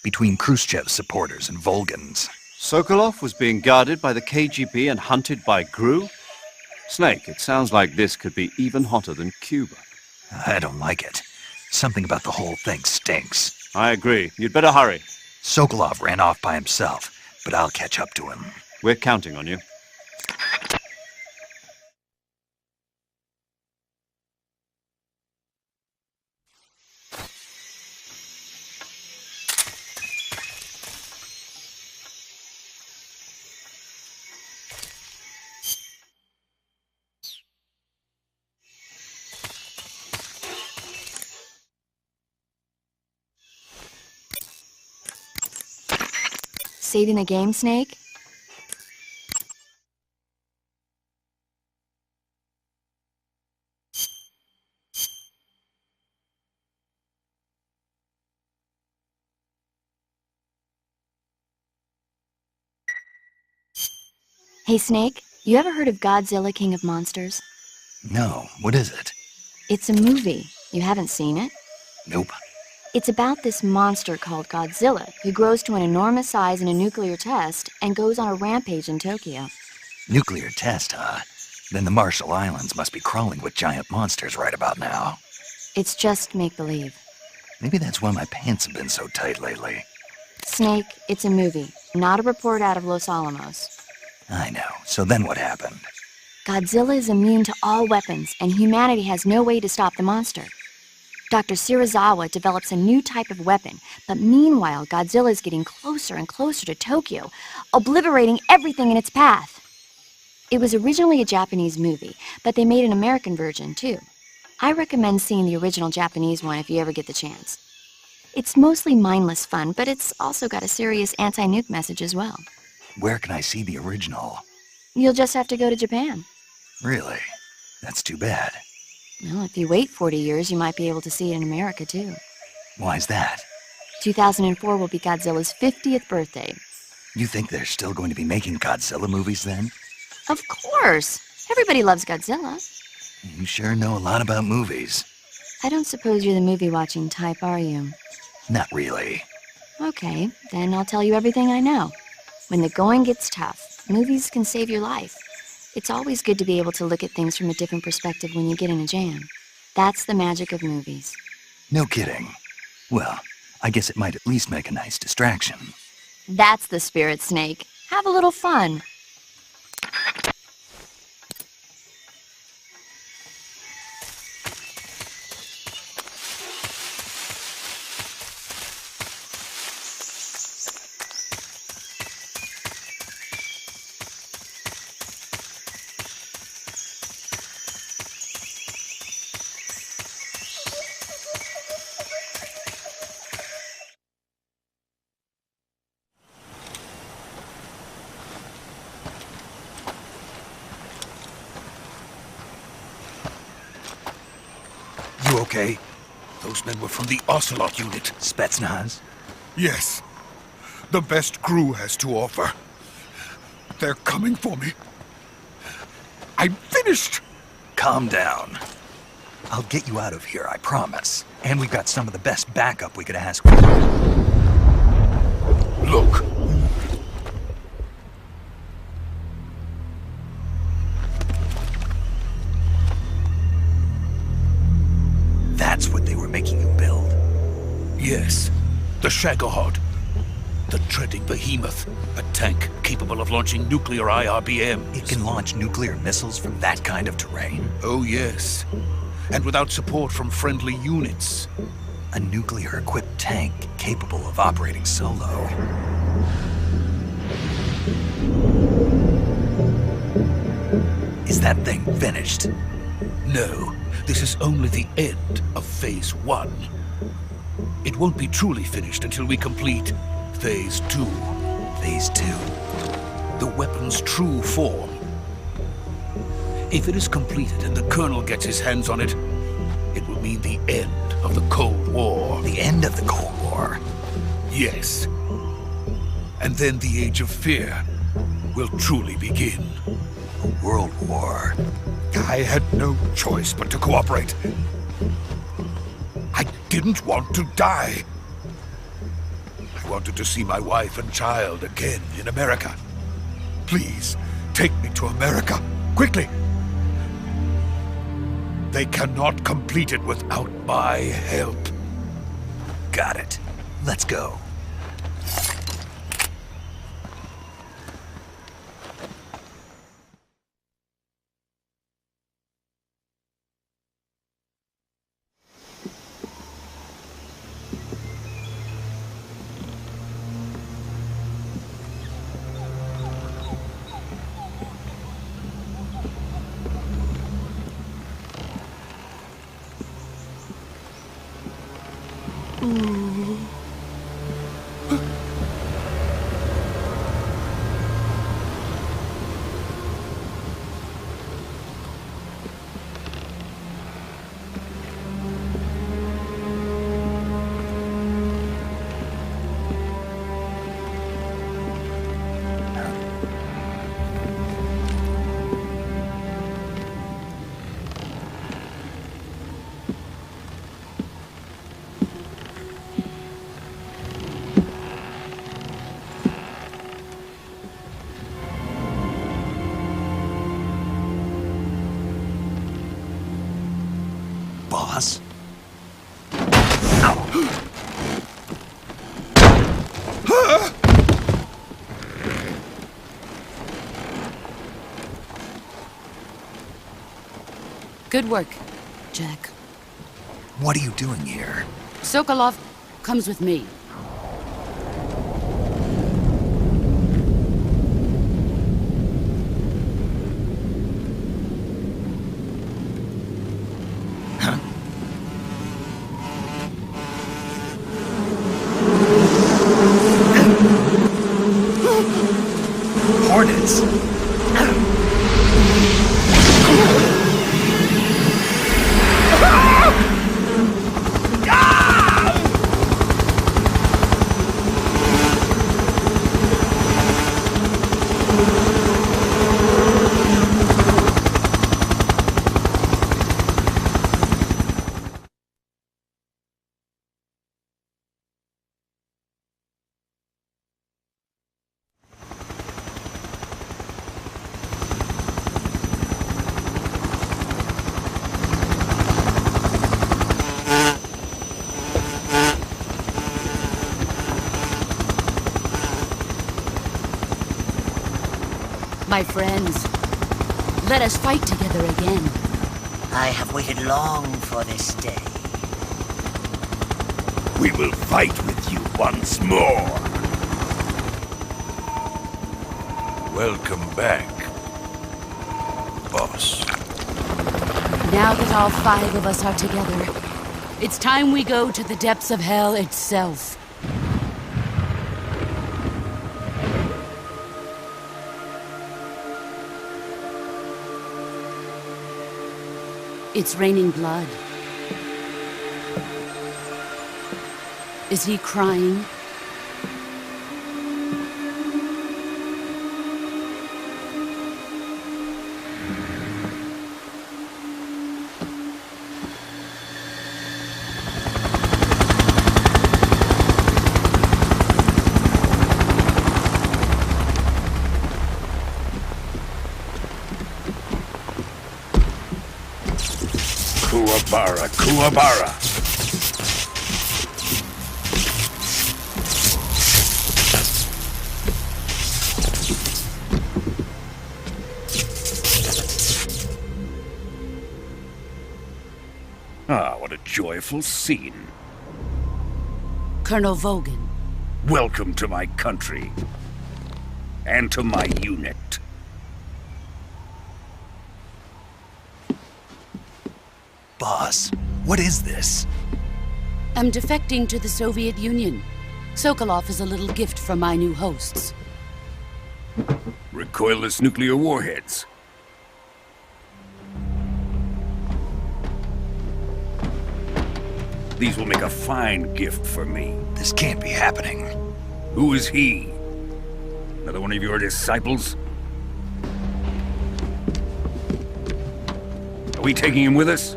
Between Khrushchev's supporters and Volgan's. Sokolov was being guarded by the KGB and hunted by GRU? Snake, it sounds like this could be even hotter than Cuba. I don't like it. Something about the whole thing stinks. I agree. You'd better hurry. Sokolov ran off by himself, but I'll catch up to him. We're counting on you. Saving the game, Snake? Hey, Snake, you ever heard of Godzilla, King of Monsters? No, what is it? It's a movie. You haven't seen it? Nope. It's about this monster called Godzilla, who grows to an enormous size in a nuclear test and goes on a rampage in Tokyo. Nuclear test, huh? Then the Marshall Islands must be crawling with giant monsters right about now. It's just make-believe. Maybe that's why my pants have been so tight lately. Snake, it's a movie, not a report out of Los Alamos. I know. So then what happened? Godzilla is immune to all weapons, and humanity has no way to stop the monster. Dr. Shirazawa develops a new type of weapon, but meanwhile, Godzilla is getting closer and closer to Tokyo, obliterating everything in its path. It was originally a Japanese movie, but they made an American version, too. I recommend seeing the original Japanese one if you ever get the chance. It's mostly mindless fun, but it's also got a serious anti-nuke message as well. Where can I see the original? You'll just have to go to Japan. Really? That's too bad. Well, if you wait 40 years, you might be able to see it in America, too. Why's that? 2004 will be Godzilla's 50th birthday. You think they're still going to be making Godzilla movies then? Of course! Everybody loves Godzilla. You sure know a lot about movies. I don't suppose you're the movie-watching type, are you? Not really. Okay, then I'll tell you everything I know. When the going gets tough, movies can save your life. It's always good to be able to look at things from a different perspective when you get in a jam. That's the magic of movies. No kidding. Well, I guess it might at least make a nice distraction. That's the spirit, Snake. Have a little fun. You okay? Those men were from the Ocelot unit. Spetsnaz? Yes. The best crew has to offer. They're coming for me. I'm finished! Calm down. I'll get you out of here, I promise. And we've got some of the best backup we could ask for. Look. That's what they were making you build. Yes. The Shagohod. The treading behemoth. A tank capable of launching nuclear IRBMs. It can launch nuclear missiles from that kind of terrain. Oh, yes. And without support from friendly units. A nuclear-equipped tank capable of operating solo. Is that thing finished? No, this is only the end of Phase 1. It won't be truly finished until we complete Phase 2. Phase 2? The weapon's true form. If it is completed and the Colonel gets his hands on it, it will mean the end of the Cold War. The end of the Cold War? Yes. And then the Age of Fear will truly begin. A world war. I had no choice but to cooperate. I didn't want to die. I wanted to see my wife and child again in America. Please, take me to America, quickly. They cannot complete it without my help. Got it. Let's go. boss. Good work, Jack. What are you doing here? Sokolov comes with me. Hornets! My friends, let us fight together again. I have waited long for this day. We will fight with you once more. Welcome back, boss. Now that all 5 of us are together, it's time we go to the depths of hell itself. It's raining blood. Is he crying? Kuwabara, Kuwabara. Ah, what a joyful scene. Colonel Vogan. Welcome to my country. And to my unit. Boss, what is this? I'm defecting to the Soviet Union. Sokolov is a little gift from my new hosts. Recoilless nuclear warheads. These will make a fine gift for me. This can't be happening. Who is he? Another one of your disciples? Are we taking him with us?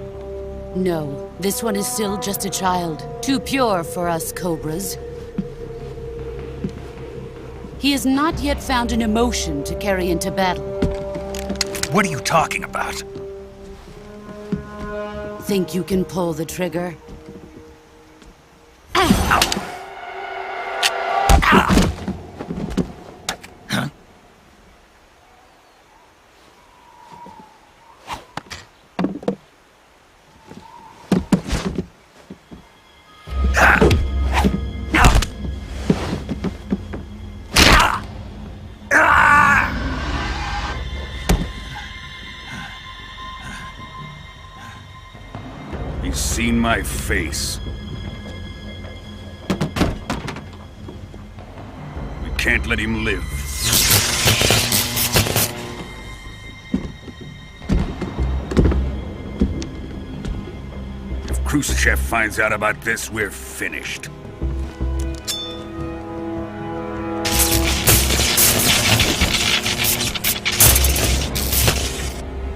No, this one is still just a child. Too pure for us Cobras. He has not yet found an emotion to carry into battle. What are you talking about? Think you can pull the trigger? He's seen my face. We can't let him live. If Khrushchev finds out about this, we're finished.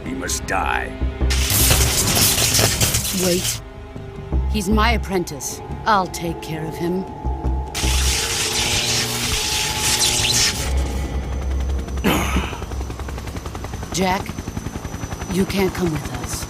He must die. Wait. He's my apprentice. I'll take care of him. Jack, you can't come with us.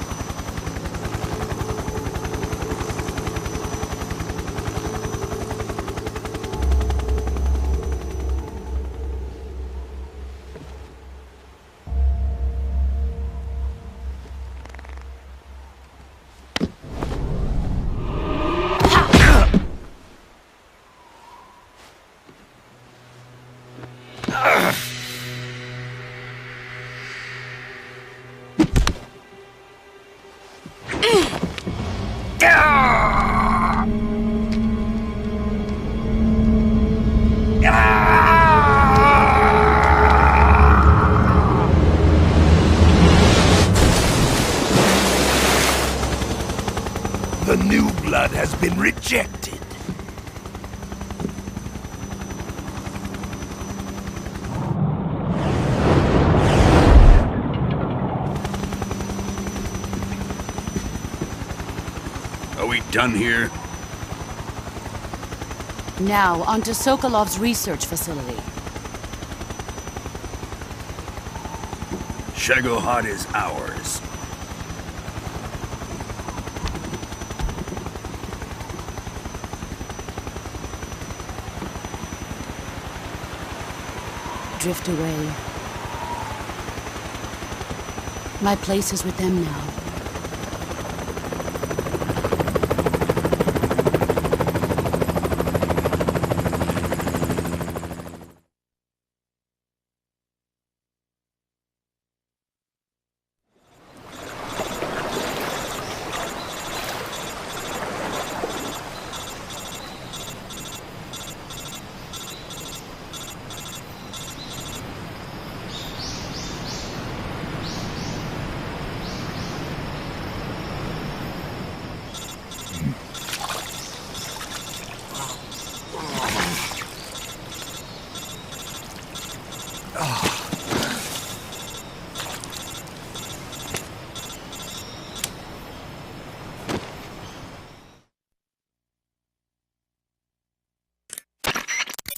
The new blood has been rejected. Are we done here? Now, onto Sokolov's research facility. Shagohod is ours. Drift away. My place is with them now.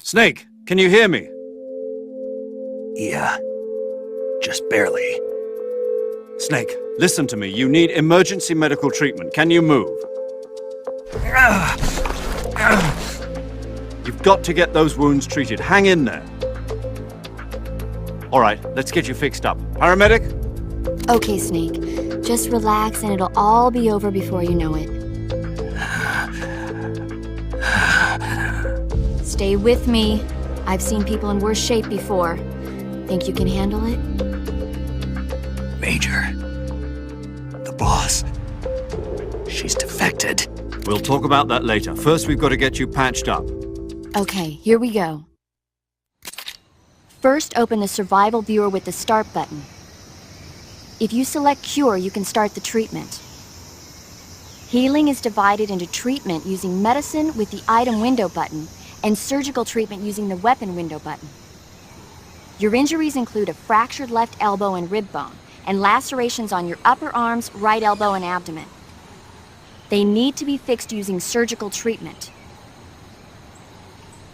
Snake, can you hear me? Yeah. Just barely. Snake, listen to me. You need emergency medical treatment. Can you move? You've got to get those wounds treated. Hang in there. All right, let's get you fixed up. Paramedic? Okay, Snake. Just relax and it'll all be over before you know it. Stay with me. I've seen people in worse shape before. Think you can handle it? Major. The boss. She's defected. We'll talk about that later. First, we've got to get you patched up. Okay, here we go. First, open the survival viewer with the start button. If you select cure, you can start the treatment. Healing is divided into treatment using medicine with the item window button and surgical treatment using the weapon window button. Your injuries include a fractured left elbow and rib bone, and lacerations on your upper arms, right elbow, and abdomen. They need to be fixed using surgical treatment.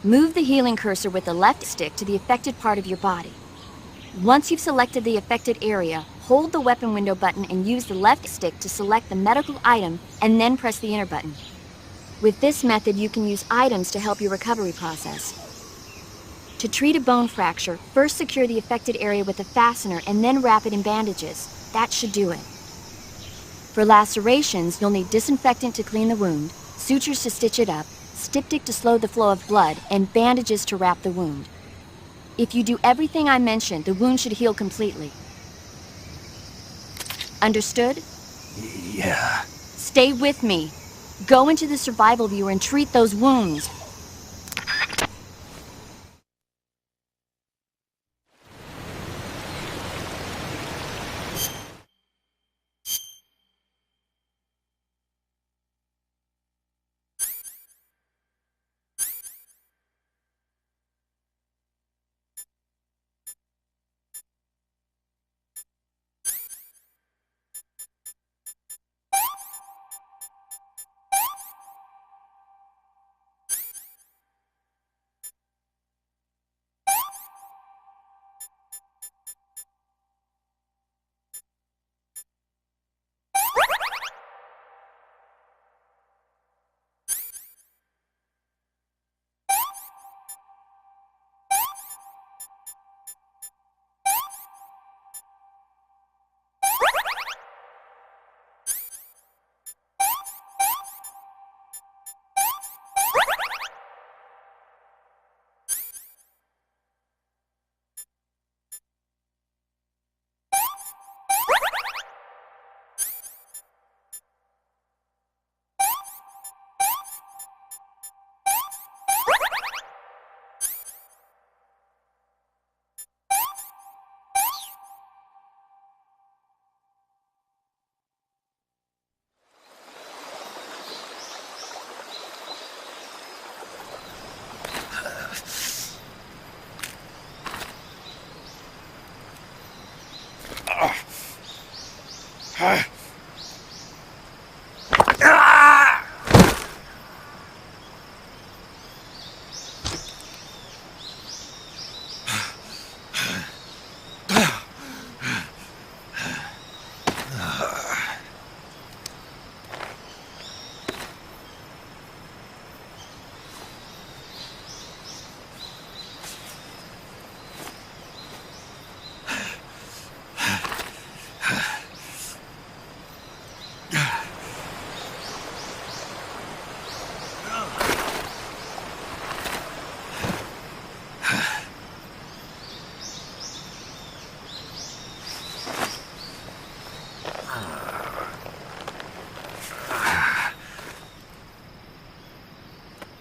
Move the healing cursor with the left stick to the affected part of your body. Once you've selected the affected area, hold the weapon window button and use the left stick to select the medical item, and then press the enter button. With this method, you can use items to help your recovery process. To treat a bone fracture, first secure the affected area with a fastener and then wrap it in bandages. That should do it. For lacerations, you'll need disinfectant to clean the wound, sutures to stitch it up, styptic to slow the flow of blood, and bandages to wrap the wound. If you do everything I mentioned, the wound should heal completely. Understood? Yeah. Stay with me. Go into the survival viewer and treat those wounds.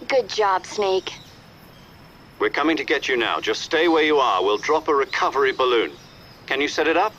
Good job, Snake. We're coming to get you now. Just stay where you are. We'll drop a recovery balloon. Can you set it up?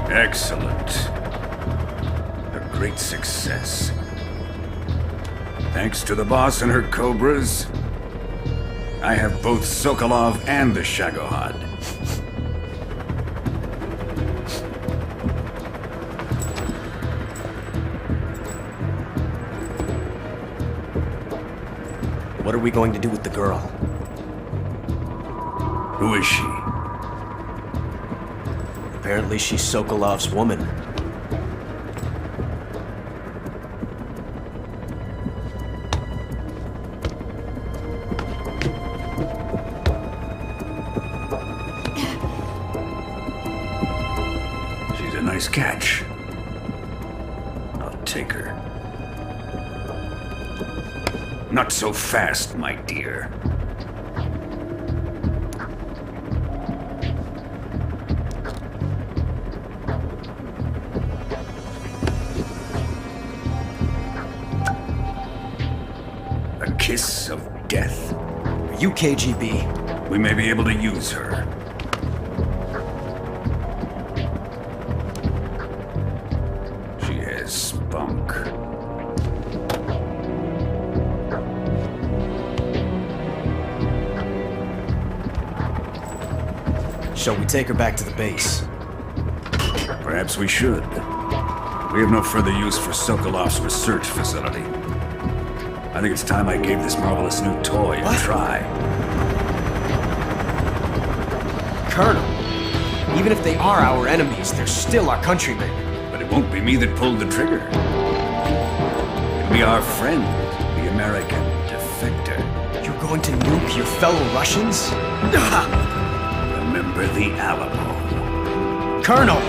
Excellent. A great success. Thanks to the boss and her cobras, I have both Sokolov and the Shagohod. What are we going to do with the girl? Who is she? Apparently she's Sokolov's woman. She's a nice catch. I'll take her. Not so fast, my dear. A kiss of death. Are you KGB? We may be able to use her. She has spunk. Shall we take her back to the base? Perhaps we should. We have no further use for Sokolov's research facility. I think it's time I gave this marvelous new toy a try. Colonel, even if they are our enemies, they're still our countrymen. But it won't be me that pulled the trigger. It'll be our friend, the American defector. You're going to nuke your fellow Russians? Remember the Alamo. Colonel!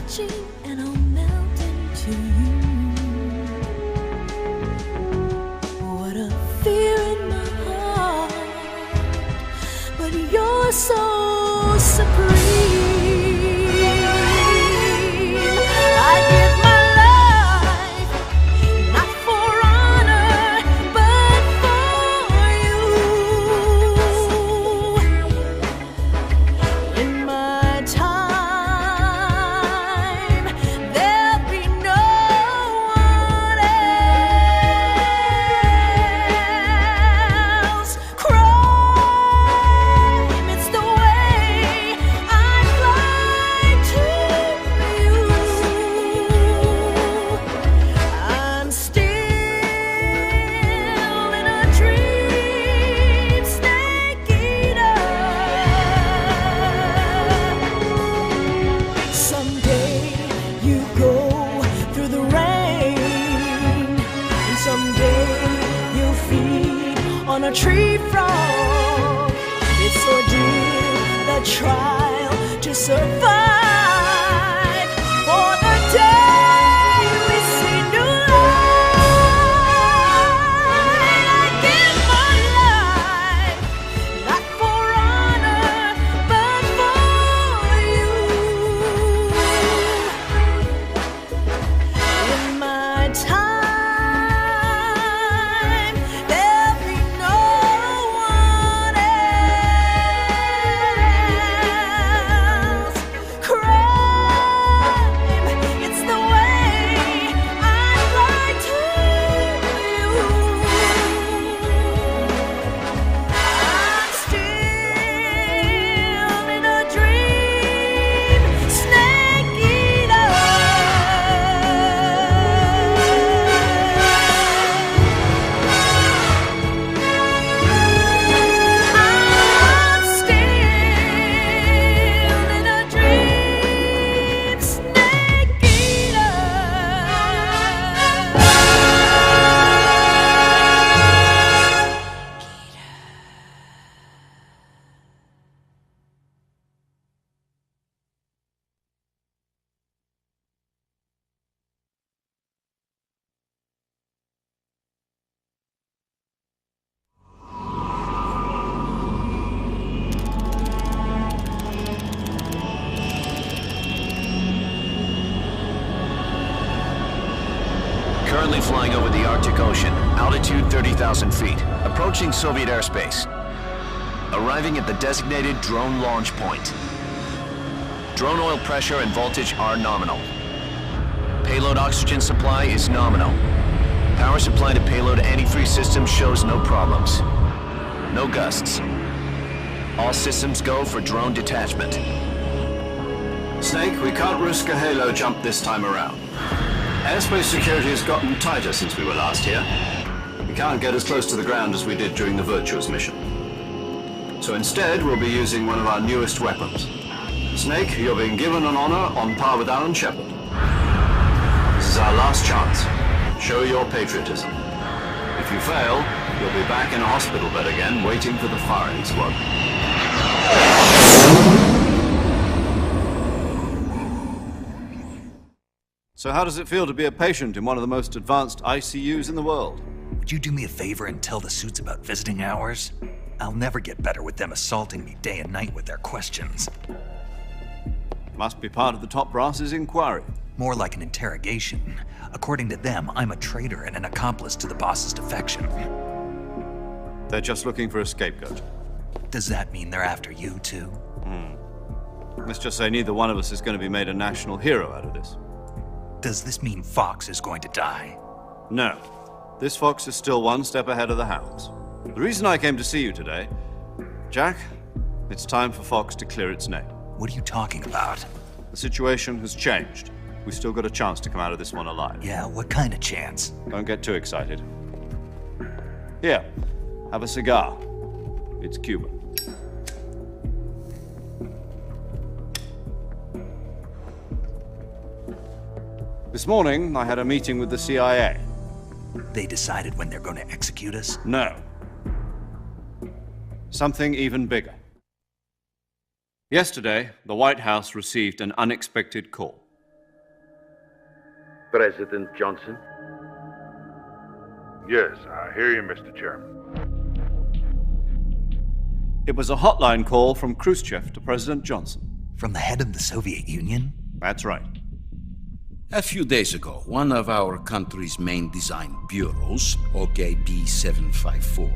touching and I'll melt into you. What a fear in my heart, but you're so supreme. I give my life, not for honor, but for you. In my time, there'll be no one else. Crime, it's the way I fly to you. I'm still in a dream, snake eater. Someday you go through the rain, and someday you'll feed on a tree frog. It's ordeal, the trial to survive for the day we see new light. I give my life, not for honor, but for you. In my time, there'll be no one else. Crime, it's the way I fly to you. I'm still in a dream, snake eater. I'm still in a dream, snake eater. Currently flying over the Arctic Ocean, altitude 30,000 feet, approaching Soviet airspace. Arriving at the designated drone launch point. Drone oil pressure and voltage are nominal. Payload oxygen supply is nominal. Power supply to payload antifreeze system shows no problems. No gusts. All systems go for drone detachment. Snake, we can't risk a halo jump this time around. Airspace security has gotten tighter since we were last here. We can't get as close to the ground as we did during the Virtuous mission. So instead, we'll be using one of our newest weapons. Snake, you're being given an honor on par with Alan Shepard. This is our last chance. Show your patriotism. If you fail, you'll be back in a hospital bed again, waiting for the firing squad. So how does it feel to be a patient in one of the most advanced ICUs in the world? Would you do me a favor and tell the suits about visiting hours? I'll never get better with them assaulting me day and night with their questions. Must be part of the top brass's inquiry. More like an interrogation. According to them, I'm a traitor and an accomplice to the boss's defection. They're just looking for a scapegoat. Does that mean they're after you, too? Let's just say neither one of us is going to be made a national hero out of this. Does this mean Fox is going to die? No. This fox is still one step ahead of the hounds. The reason I came to see you today, Jack, it's time for Fox to clear its name. What are you talking about? The situation has changed. We've still got a chance to come out of this one alive. Yeah, what kind of chance? Don't get too excited. Here, have a cigar. It's Cuban. This morning, I had a meeting with the CIA. They decided when they're going to execute us? No. Something even bigger. Yesterday, the White House received an unexpected call. President Johnson? Yes, I hear you, Mr. Chairman. It was a hotline call from Khrushchev to President Johnson. From the head of the Soviet Union? That's right. A few days ago, one of our country's main design bureaus, OKB 754,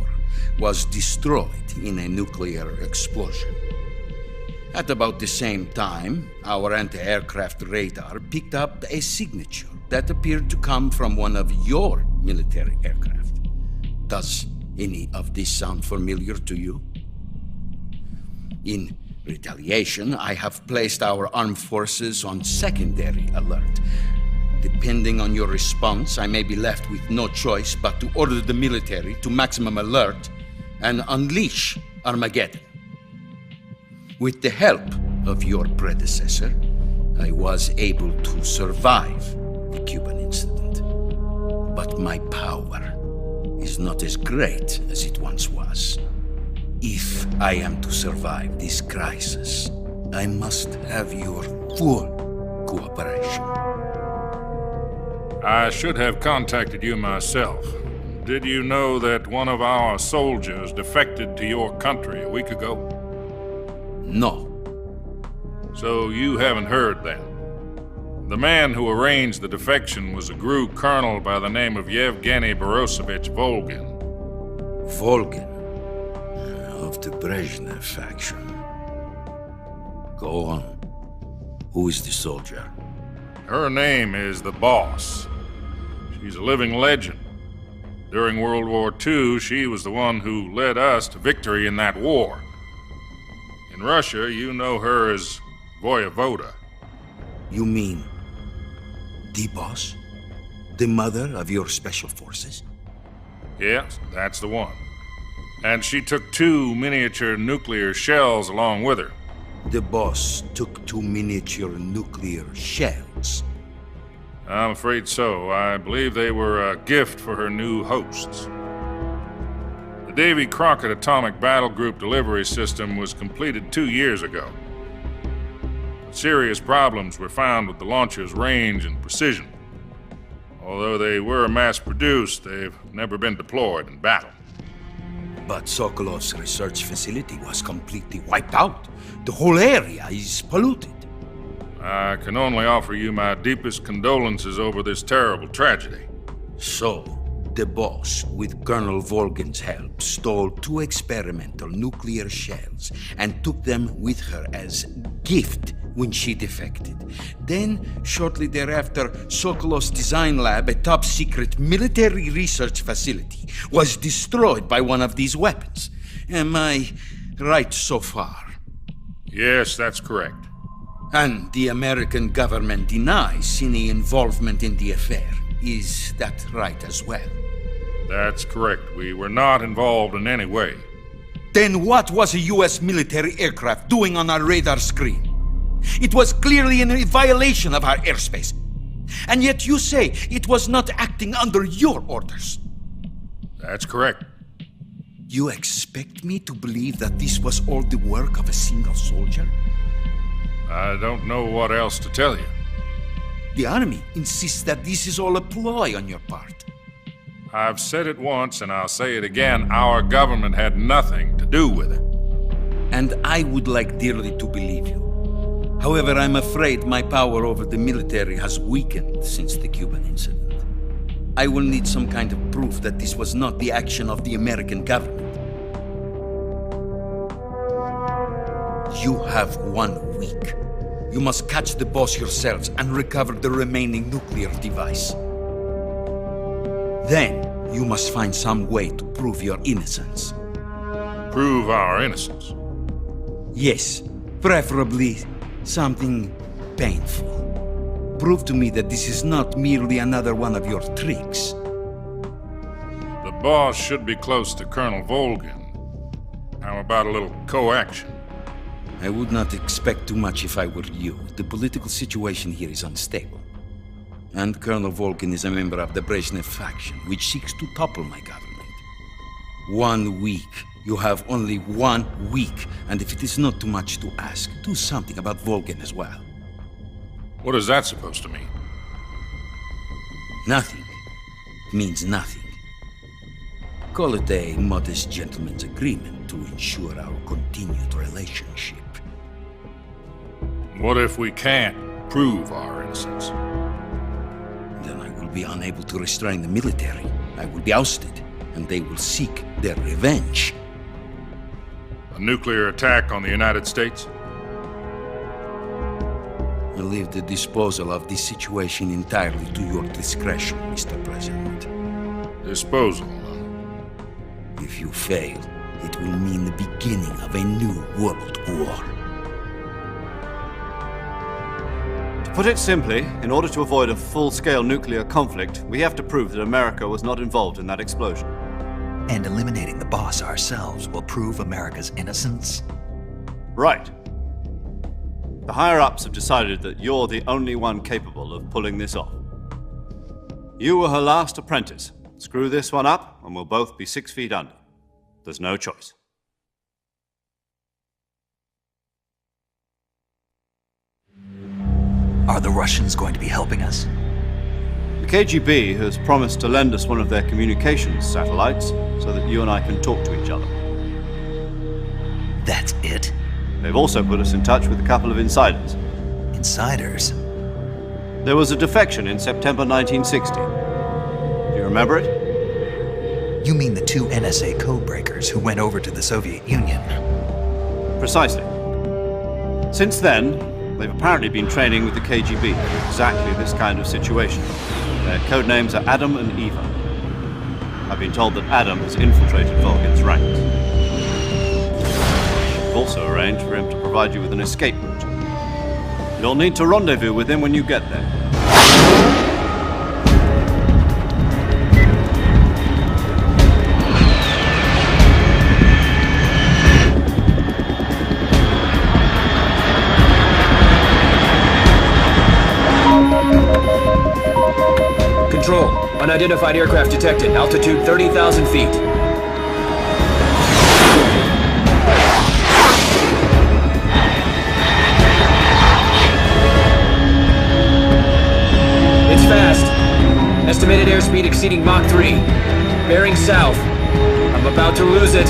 was destroyed in a nuclear explosion. At about the same time, our anti-aircraft radar picked up a signature that appeared to come from one of your military aircraft. Does any of this sound familiar to you? In retaliation, I have placed our armed forces on secondary alert. Depending on your response, I may be left with no choice but to order the military to maximum alert and unleash Armageddon. With the help of your predecessor, I was able to survive the Cuban incident. But my power is not as great as it once was. If I am to survive this crisis, I must have your full cooperation. I should have contacted you myself. Did you know that one of our soldiers defected to your country a week ago? No. So you haven't heard then. The man who arranged the defection was a GRU colonel by the name of Yevgeny Borosovich Volgin. Volgin? Of the Brezhnev faction. Go on. Who is the soldier? Her name is the Boss. She's a living legend. During World War II, she was the one who led us to victory in that war. In Russia, you know her as Voyevoda. You mean the Boss? The mother of your special forces? Yes, that's the one. And she took 2 miniature nuclear shells along with her. The Boss took 2 miniature nuclear shells? I'm afraid so. I believe they were a gift for her new hosts. The Davy Crockett Atomic Battle Group delivery system was completed 2 years ago. Serious problems were found with the launcher's range and precision. Although they were mass-produced, they've never been deployed in battle. But Sokolov's research facility was completely wiped out. The whole area is polluted. I can only offer you my deepest condolences over this terrible tragedy. So, the Boss, with Colonel Volgin's help, stole 2 experimental nuclear shells and took them with her as gift when she defected. Then, shortly thereafter, Sokolov's design lab, a top-secret military research facility, was destroyed by one of these weapons. Am I right so far? Yes, that's correct. And the American government denies any involvement in the affair. Is that right as well? That's correct. We were not involved in any way. Then what was a U.S. military aircraft doing on our radar screen? It was clearly in a violation of our airspace. And yet you say it was not acting under your orders. That's correct. You expect me to believe that this was all the work of a single soldier? I don't know what else to tell you. The army insists that this is all a ploy on your part. I've said it once and I'll say it again. Our government had nothing to do with it. And I would like dearly to believe you. However, I'm afraid my power over the military has weakened since the Cuban incident. I will need some kind of proof that this was not the action of the American government. You have 1 week. You must catch the Boss yourselves and recover the remaining nuclear device. Then, you must find some way to prove your innocence. Prove our innocence? Yes, preferably something painful. Prove to me that this is not merely another one of your tricks. The Boss should be close to Colonel Volgin. How about a little coaction? I would not expect too much if I were you. The political situation here is unstable. And Colonel Volgin is a member of the Brezhnev faction, which seeks to topple my government. 1 week. You have only 1 week, and if it is not too much to ask, do something about Volgin as well. What is that supposed to mean? Nothing means nothing. Call it a modest gentleman's agreement to ensure our continued relationship. What if we can't prove our innocence? Then I will be unable to restrain the military. I will be ousted, and they will seek their revenge. A nuclear attack on the United States? I leave the disposal of this situation entirely to your discretion, Mr. President. Disposal? If you fail, it will mean the beginning of a new world war. To put it simply, in order to avoid a full-scale nuclear conflict, we have to prove that America was not involved in that explosion. And eliminating the boss ourselves will prove America's innocence? Right. The higher-ups have decided that you're the only one capable of pulling this off. You were her last apprentice. Screw this one up, and we'll both be 6 feet under. There's no choice. Are the Russians going to be helping us? The KGB has promised to lend us one of their communications satellites so that you and I can talk to each other. That's it? They've also put us in touch with a couple of insiders. Insiders? There was a defection in September 1960. Do you remember it? You mean the 2 NSA codebreakers who went over to the Soviet Union? Precisely. Since then, they've apparently been training with the KGB for exactly this kind of situation. Their codenames are Adam and Eva. I've been told that Adam has infiltrated Volgin's ranks. We've also arranged for him to provide you with an escape route. You'll need to rendezvous with him when you get there. Control. Unidentified aircraft detected. Altitude 30,000 feet. It's fast. Estimated airspeed exceeding Mach 3. Bearing south. I'm about to lose it.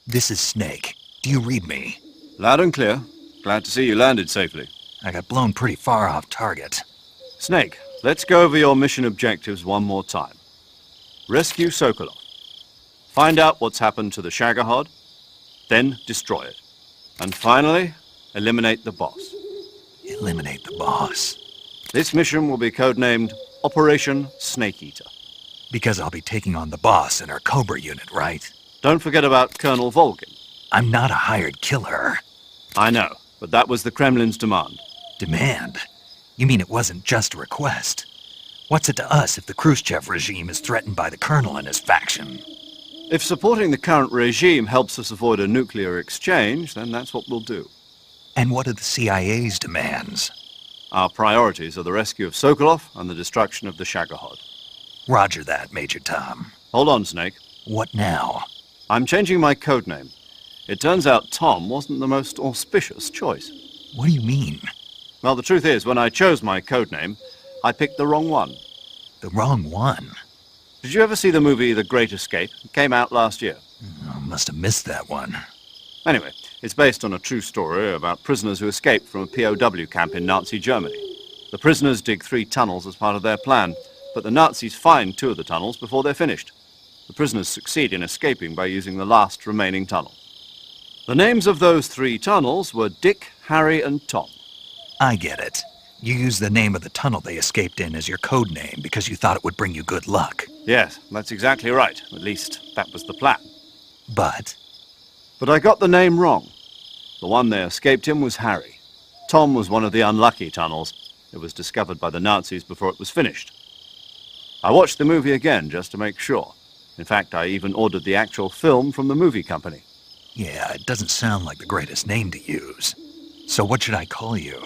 This is Snake. Do you read me? Loud and clear. Glad to see you landed safely. I got blown pretty far off target. Snake, let's go over your mission objectives one more time. Rescue Sokolov. Find out what's happened to the Shagohod, then destroy it. And finally, eliminate the boss. Eliminate the boss? This mission will be codenamed Operation Snake Eater. Because I'll be taking on the boss and her Cobra unit, right? Don't forget about Colonel Volgin. I'm not a hired killer. I know, but that was the Kremlin's demand. Demand? You mean it wasn't just a request? What's it to us if the Khrushchev regime is threatened by the Colonel and his faction? If supporting the current regime helps us avoid a nuclear exchange, then that's what we'll do. And what are the CIA's demands? Our priorities are the rescue of Sokolov and the destruction of the Shagohod. Roger that, Major Tom. Hold on, Snake. What now? I'm changing my codename. It turns out Tom wasn't the most auspicious choice. What do you mean? Well, the truth is, when I chose my codename, I picked the wrong one. The wrong one? Did you ever see the movie The Great Escape? It came out last year. I must have missed that one. Anyway, it's based on a true story about prisoners who escaped from a POW camp in Nazi Germany. The prisoners dig 3 tunnels as part of their plan, but the Nazis find 2 of the tunnels before they're finished. The prisoners succeed in escaping by using the last remaining tunnel. The names of those 3 tunnels were Dick, Harry, and Tom. I get it. You used the name of the tunnel they escaped in as your code name because you thought it would bring you good luck. Yes, that's exactly right. At least, that was the plan. But I got the name wrong. The one they escaped in was Harry. Tom was one of the unlucky tunnels. It was discovered by the Nazis before it was finished. I watched the movie again just to make sure. In fact, I even ordered the actual film from the movie company. yeah, it doesn't sound like the greatest name to use. So what should I call you?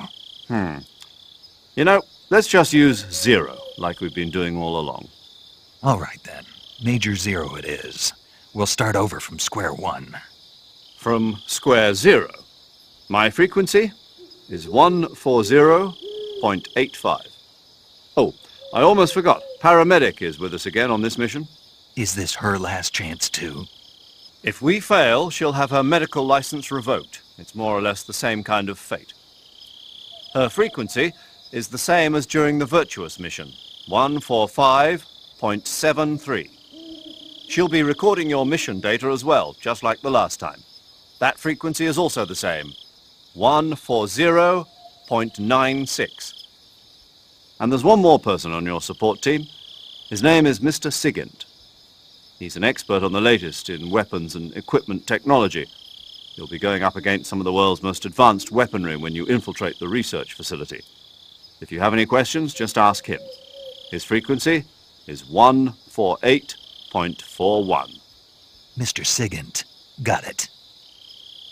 You know, let's just use Zero, like we've been doing all along. All right then. Major Zero it is. We'll start over from square one. From square zero. My frequency is 140.85. Oh, I almost forgot. Paramedic is with us again on this mission. Is this her last chance too? If we fail, she'll have her medical license revoked. It's more or less the same kind of fate. Her frequency is the same as during the Virtuous mission, 145.73. She'll be recording your mission data as well, just like the last time. That frequency is also the same, 140.96. And there's one more person on your support team. His name is Mr. Sigint. He's an expert on the latest in weapons and equipment technology. You'll be going up against some of the world's most advanced weaponry when you infiltrate the research facility. If you have any questions, just ask him. His frequency is 148.41. Mr. Sigint. Got it.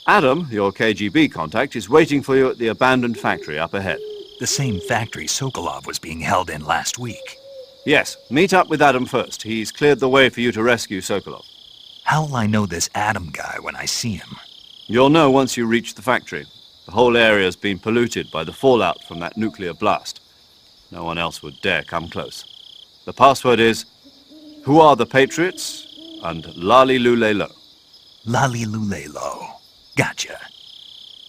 Adam, your KGB contact, is waiting for you at the abandoned factory up ahead. The same factory Sokolov was being held in last week. Yes, meet up with Adam first. He's cleared the way for you to rescue Sokolov. How will I know this Adam guy when I see him? You'll know once you reach the factory. The whole area's been polluted by the fallout from that nuclear blast. No one else would dare come close. The password is, "Who are the Patriots?" and "Lali Lulelo." Lali Lulelo. Gotcha.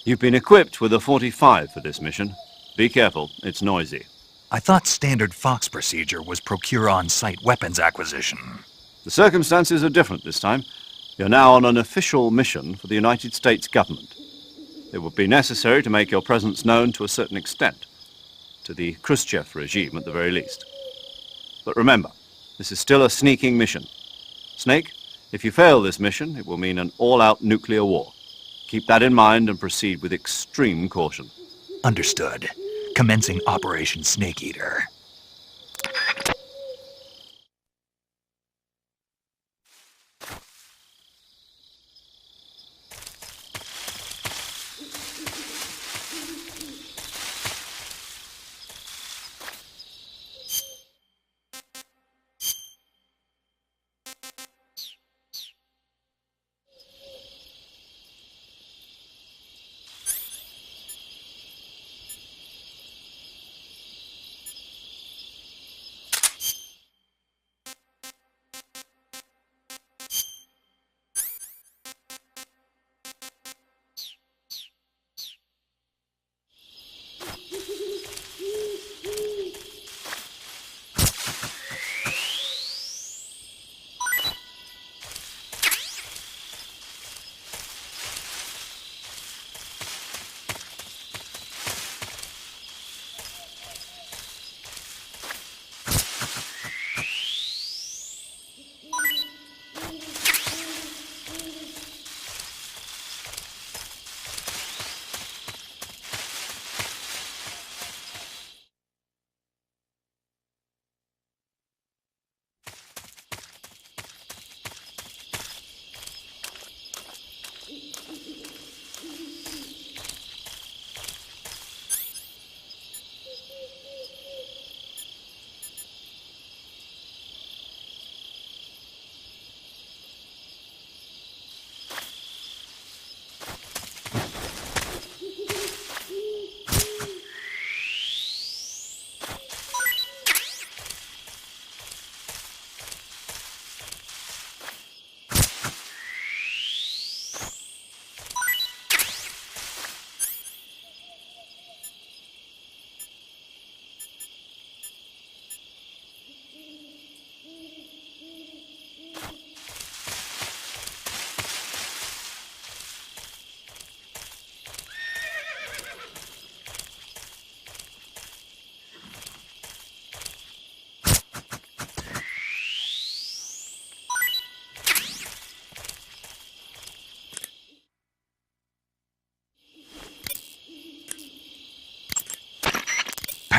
You've been equipped with a 45 for this mission. Be careful, it's noisy. I thought standard Fox procedure was procure on-site weapons acquisition. The circumstances are different this time. You're now on an official mission for the United States government. It would be necessary to make your presence known to a certain extent, to the Khrushchev regime at the very least. But remember, this is still a sneaking mission. Snake, if you fail this mission, it will mean an all-out nuclear war. Keep that in mind and proceed with extreme caution. Understood. Commencing Operation Snake Eater.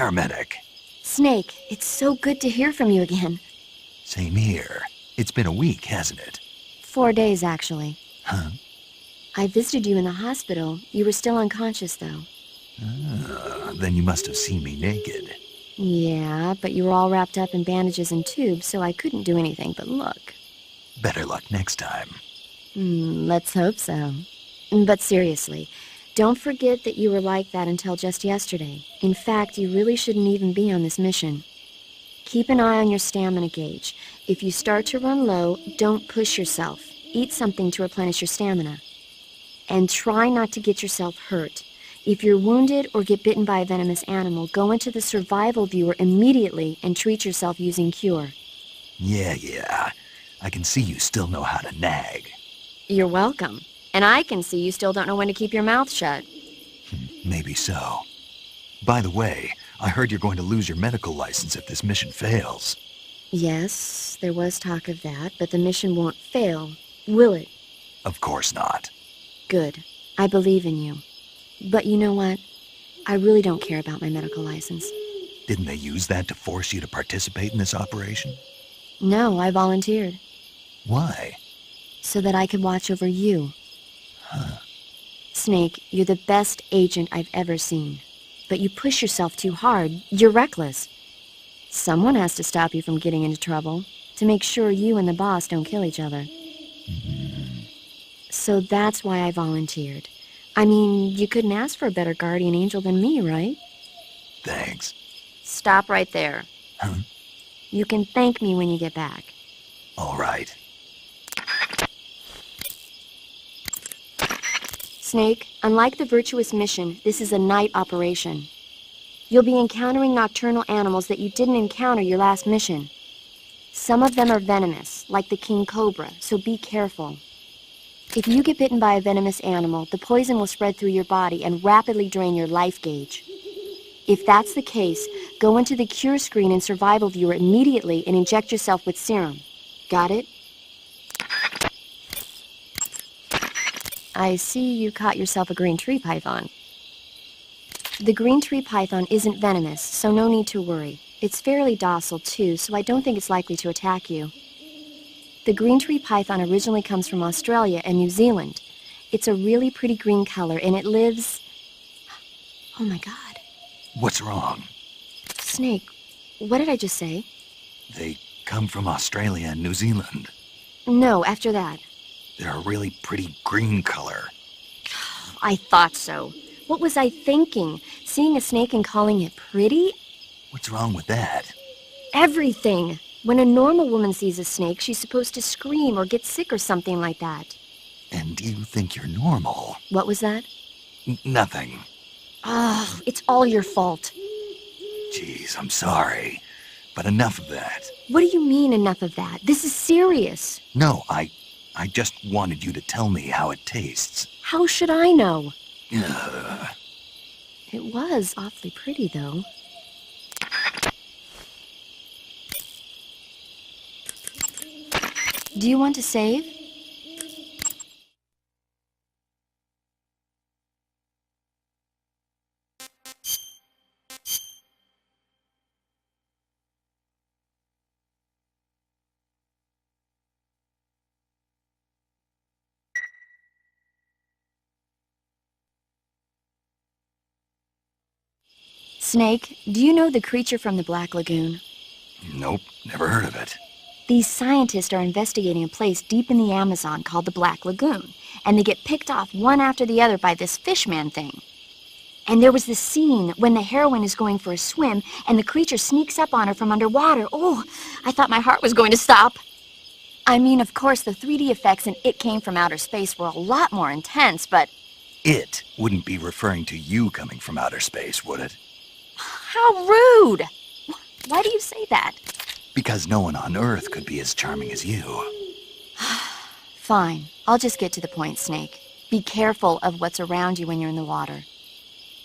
paramedic. Snake, it's so good to hear from you again. Same here. It's been a week, hasn't it? 4 days, actually. Huh? I visited you in the hospital. You were still unconscious, though. Then you must have seen me naked. Yeah, but you were all wrapped up in bandages and tubes, so I couldn't do anything but look. Better luck next time. Let's hope so. But seriously, don't forget that you were like that until just yesterday. In fact, you really shouldn't even be on this mission. Keep an eye on your stamina gauge. If you start to run low, don't push yourself. Eat something to replenish your stamina. And try not to get yourself hurt. If you're wounded or get bitten by a venomous animal, go into the survival viewer immediately and treat yourself using Cure. Yeah. I can see you still know how to nag. You're welcome. And I can see you still don't know when to keep your mouth shut. Maybe so. By the way, I heard you're going to lose your medical license if this mission fails. Yes, there was talk of that, but the mission won't fail, will it? Of course not. Good. I believe in you. But you know what? I really don't care about my medical license. Didn't they use that to force you to participate in this operation? No, I volunteered. Why? So that I could watch over you. Huh. Snake, you're the best agent I've ever seen. But you push yourself too hard. You're reckless. Someone has to stop you from getting into trouble, to make sure you and the boss don't kill each other. So that's why I volunteered. I mean, you couldn't ask for a better guardian angel than me, right? Thanks. Stop right there. Huh? You can thank me when you get back. All right. Snake, unlike the Virtuous mission, this is a night operation. You'll be encountering nocturnal animals that you didn't encounter your last mission. Some of them are venomous, like the king cobra, so be careful. If you get bitten by a venomous animal, the poison will spread through your body and rapidly drain your life gauge. If that's the case, go into the cure screen and survival viewer immediately and inject yourself with serum. Got it? I see you caught yourself a green tree python. The green tree python isn't venomous, so no need to worry. It's fairly docile too, so I don't think it's likely to attack you. The green tree python originally comes from Australia and New Zealand. It's a really pretty green color, and it lives... Oh my god. What's wrong? Snake, what did I just say? They come from Australia and New Zealand. No, after that. They're a really pretty green color. I thought so. What was I thinking? Seeing a snake and calling it pretty? What's wrong with that? Everything. When a normal woman sees a snake, she's supposed to scream or get sick or something like that. And you think you're normal? What was that? Nothing. Oh, it's all your fault. Jeez, I'm sorry. But enough of that. What do you mean, enough of that? This is serious. No, I just wanted you to tell me how it tastes. How should I know? Ugh. It was awfully pretty, though. Do you want to save? Snake, do you know the creature from the Black Lagoon? Nope, never heard of it. These scientists are investigating a place deep in the Amazon called the Black Lagoon, and they get picked off one after the other by this fishman thing. And there was this scene when the heroine is going for a swim, and the creature sneaks up on her from underwater. Oh, I thought my heart was going to stop. I mean, of course, the 3D effects in It Came from Outer Space were a lot more intense, but... It wouldn't be referring to you coming from outer space, would it? How rude! Why do you say that? Because no one on Earth could be as charming as you. Fine. I'll just get to the point, Snake. Be careful of what's around you when you're in the water.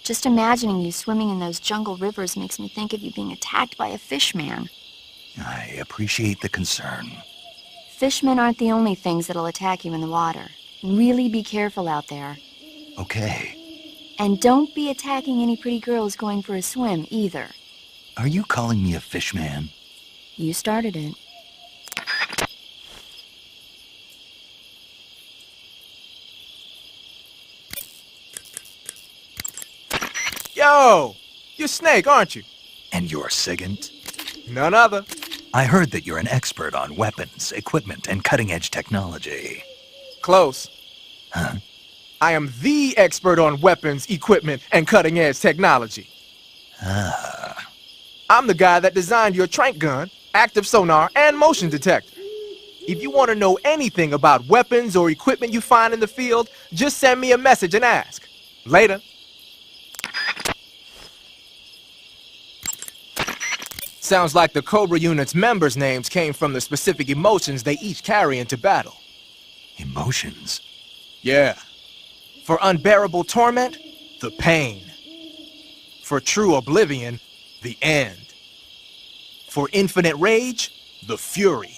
Just imagining you swimming in those jungle rivers makes me think of you being attacked by a fishman. I appreciate the concern. Fishmen aren't the only things that'll attack you in the water. Really be careful out there. Okay. And don't be attacking any pretty girls going for a swim, either. Are you calling me a fishman? You started it. Yo! You're Snake, aren't you? And you're Sigint? None other. I heard that you're an expert on weapons, equipment, and cutting-edge technology. Close. Huh? I am the expert on weapons, equipment, and cutting-edge technology. Ah. I'm the guy that designed your trank gun, active sonar, and motion detector. If you want to know anything about weapons or equipment you find in the field, just send me a message and ask. Later. Sounds like the Cobra unit's members' names came from the specific emotions they each carry into battle. Emotions? Yeah. For unbearable torment, the pain. For true oblivion, the end. For infinite rage, the fury.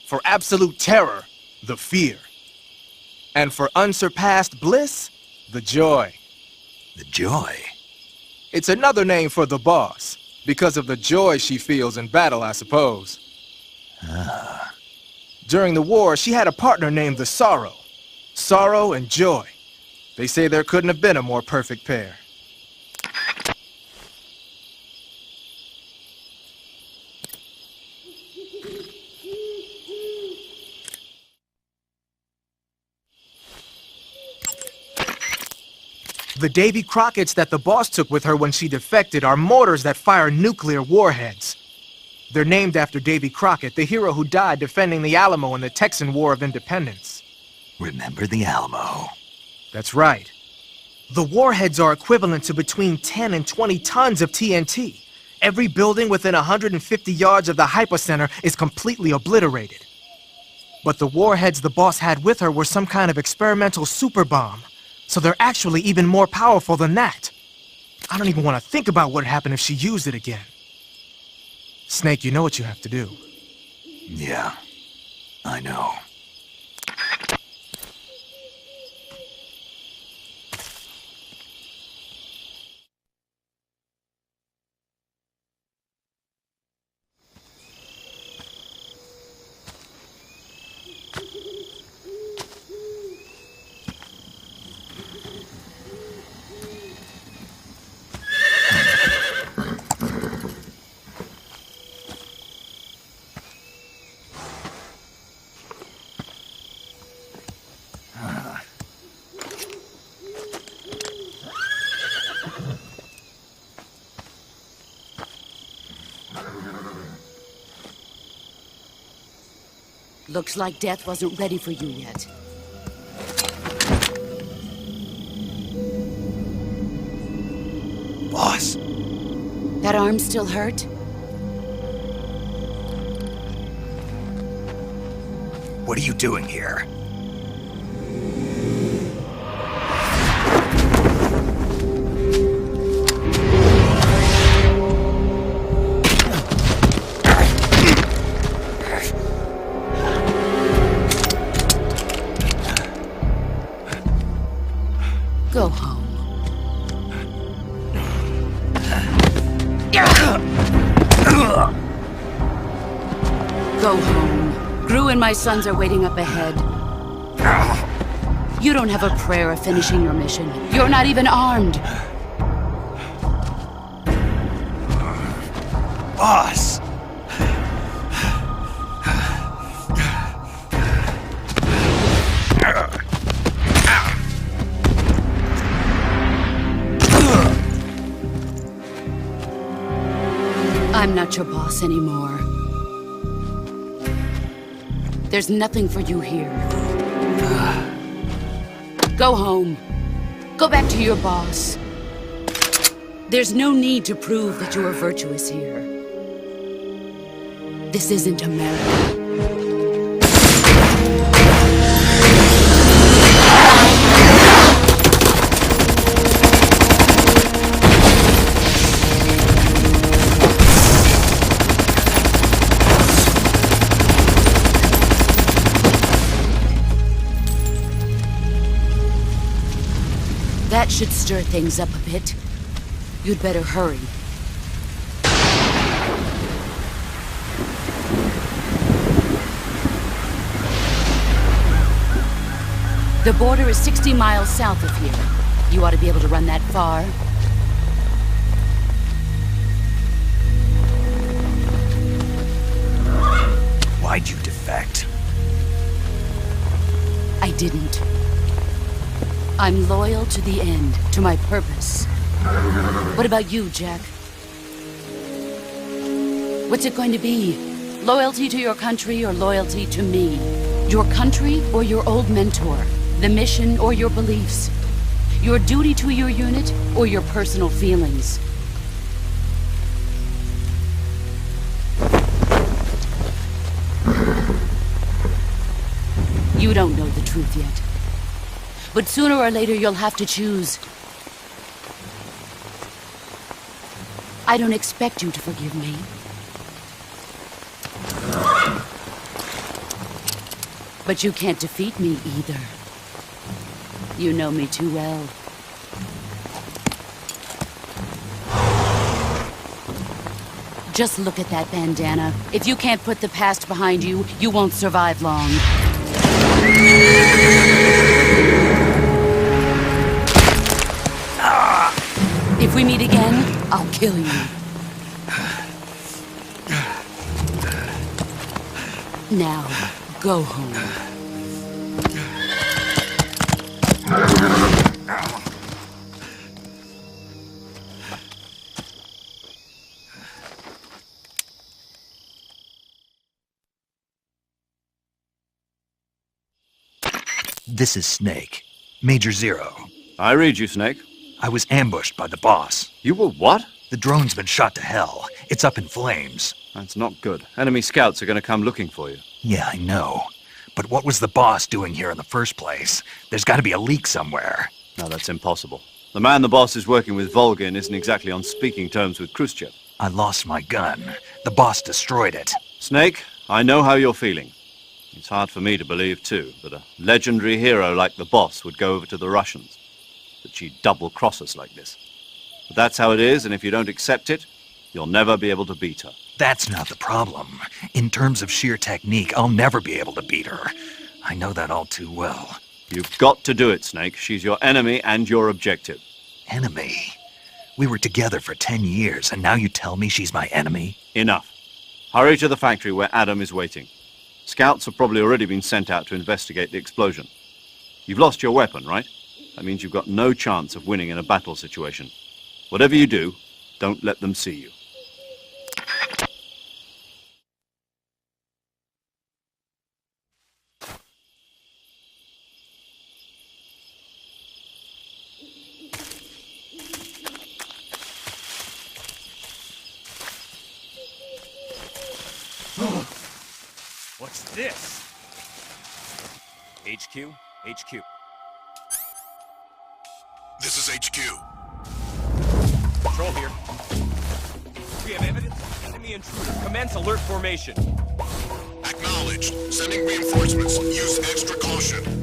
For absolute terror, the fear. And for unsurpassed bliss, the joy. The joy? It's another name for the boss, because of the joy she feels in battle, I suppose. Ah. During the war, she had a partner named the Sorrow. Sorrow and joy. They say there couldn't have been a more perfect pair. The Davy Crockett's that the boss took with her when she defected are mortars that fire nuclear warheads. They're named after Davy Crockett, the hero who died defending the Alamo in the Texan War of Independence. Remember the Alamo? That's right. The warheads are equivalent to between 10 and 20 tons of TNT. Every building within 150 yards of the hypocenter is completely obliterated. But the warheads the boss had with her were some kind of experimental super bomb. So they're actually even more powerful than that. I don't even want to think about what would happen if she used it again. Snake, you know what you have to do. Yeah, I know. Looks like death wasn't ready for you yet. Boss. That arm still hurt? What are you doing here? Go home. Go home. Gru and my sons are waiting up ahead. You don't have a prayer of finishing your mission. You're not even armed. Boss! I'm not your boss anymore. There's nothing for you here. Go home. Go back to your boss. There's no need to prove that you are virtuous here. This isn't America. That should stir things up a bit. You'd better hurry. The border is 60 miles south of here. You ought to be able to run that far. Why'd you defect? I didn't. I'm loyal to the end, to my purpose. What about you, Jack? What's it going to be? Loyalty to your country or loyalty to me? Your country or your old mentor? The mission or your beliefs? Your duty to your unit or your personal feelings? You don't know the truth yet. But sooner or later you'll have to choose. I don't expect you to forgive me. But you can't defeat me either. You know me too well. Just look at that bandana. If you can't put the past behind you, you won't survive long. If we meet again, I'll kill you. Now, go home. This is Snake. Major Zero. I read you, Snake. I was ambushed by the boss. You were what? The drone's been shot to hell. It's up in flames. That's not good. Enemy scouts are going to come looking for you. Yeah, I know. But what was the boss doing here in the first place? There's got to be a leak somewhere. No, that's impossible. The man the boss is working with, Volgin, isn't exactly on speaking terms with Khrushchev. I lost my gun. The boss destroyed it. Snake, I know how you're feeling. It's hard for me to believe, too, that a legendary hero like the boss would go over to the Russians. That she'd double-cross us like this. But that's how it is, and if you don't accept it, you'll never be able to beat her. That's not the problem. In terms of sheer technique, I'll never be able to beat her. I know that all too well. You've got to do it, Snake. She's your enemy and your objective. Enemy? We were together for 10 years, and now you tell me she's my enemy? Enough. Hurry to the factory where Adam is waiting. Scouts have probably already been sent out to investigate the explosion. You've lost your weapon, right? That means you've got no chance of winning in a battle situation. Whatever you do, don't let them see you. What's this? HQ? HQ. This is HQ. Patrol here. We have evidence of enemy intruder. Commence alert formation. Acknowledged. Sending reinforcements. Use extra caution.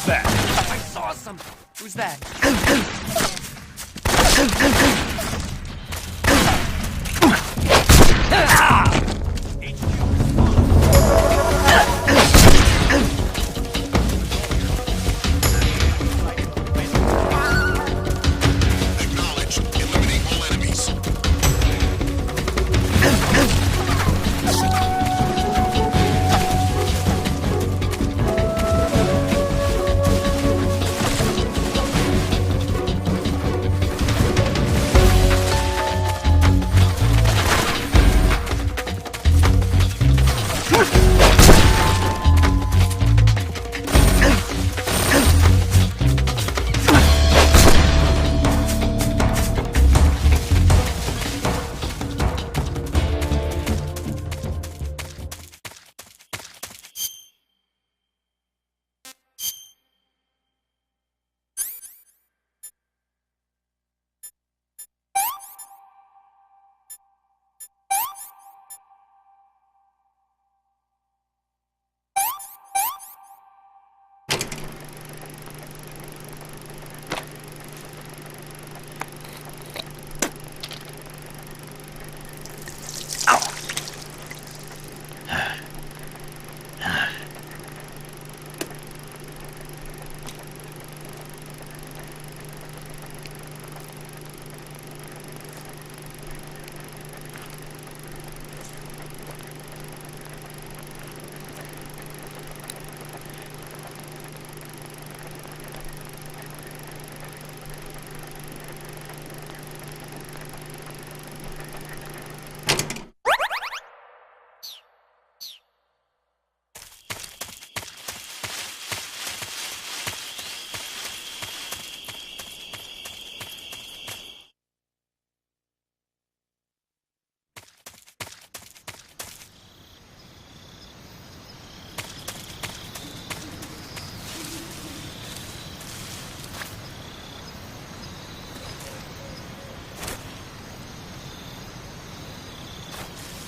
that? I saw some. Who's that?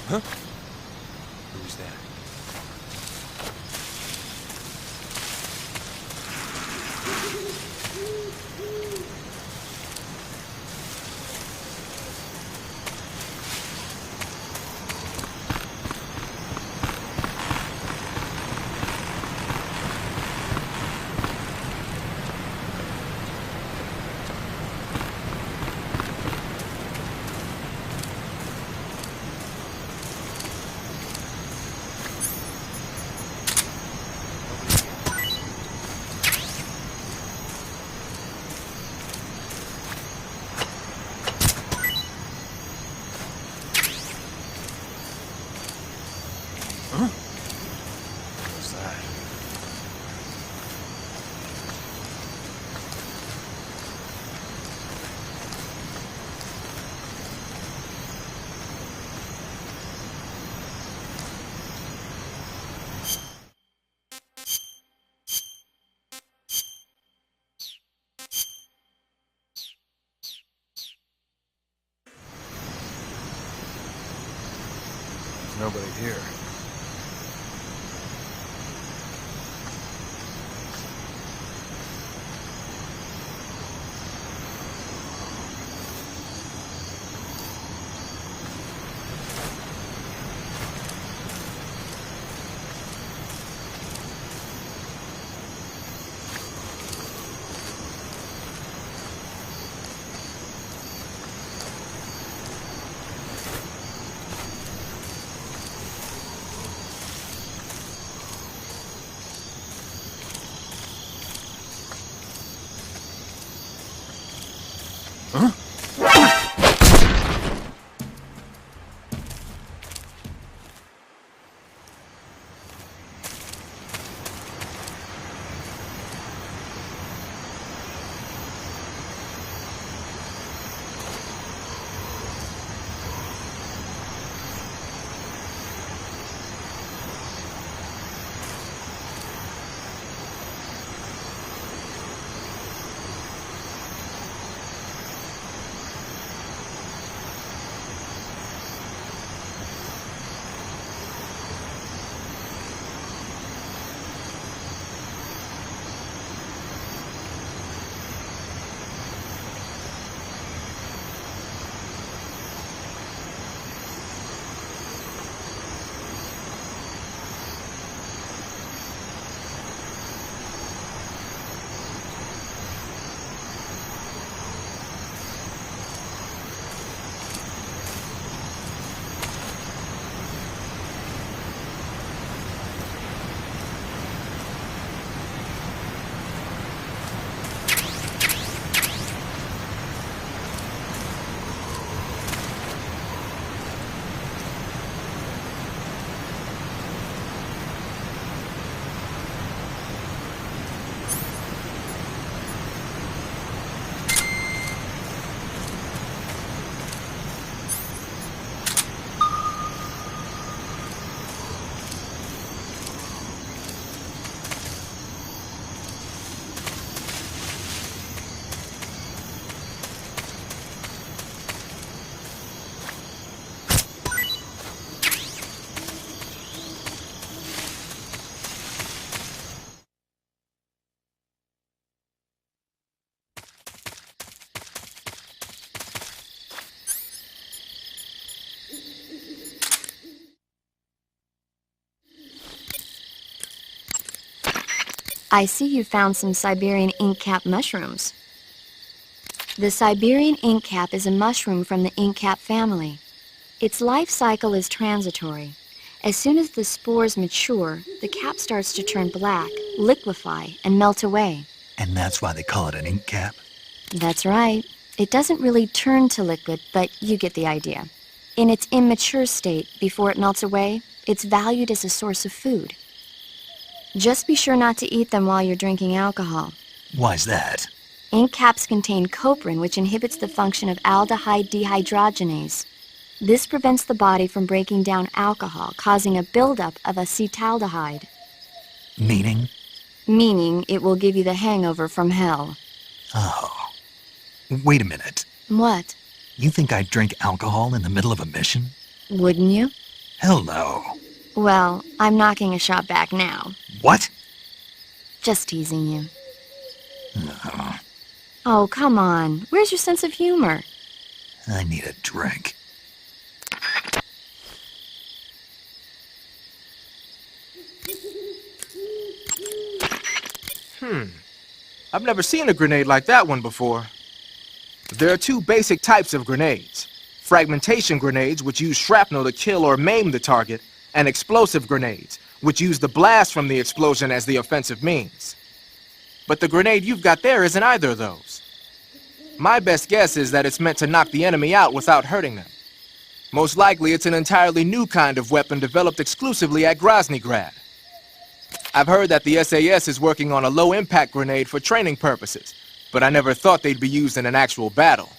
Huh? Who's that? Nobody here. Huh? I see you found some Siberian ink cap mushrooms. The Siberian ink cap is a mushroom from the ink cap family. Its life cycle is transitory. As soon as the spores mature, the cap starts to turn black, liquefy, and melt away. And that's why they call it an ink cap? That's right. It doesn't really turn to liquid, but you get the idea. In its immature state, before it melts away, it's valued as a source of food. Just be sure not to eat them while you're drinking alcohol. Why's that? Ink caps contain coprin, which inhibits the function of aldehyde dehydrogenase. This prevents the body from breaking down alcohol, causing a buildup of acetaldehyde. Meaning? Meaning it will give you the hangover from hell. Oh. Wait a minute. What? You think I'd drink alcohol in the middle of a mission? Wouldn't you? Hell no. Well, I'm knocking a shot back now. What? Just teasing you. No. Oh, come on. Where's your sense of humor? I need a drink. I've never seen a grenade like that one before. There are two basic types of grenades. Fragmentation grenades, which use shrapnel to kill or maim the target, and explosive grenades, which use the blast from the explosion as the offensive means. But the grenade you've got there isn't either of those. My best guess is that it's meant to knock the enemy out without hurting them. Most likely it's an entirely new kind of weapon developed exclusively at Groznygrad. I've heard that the SAS is working on a low-impact grenade for training purposes, but I never thought they'd be used in an actual battle.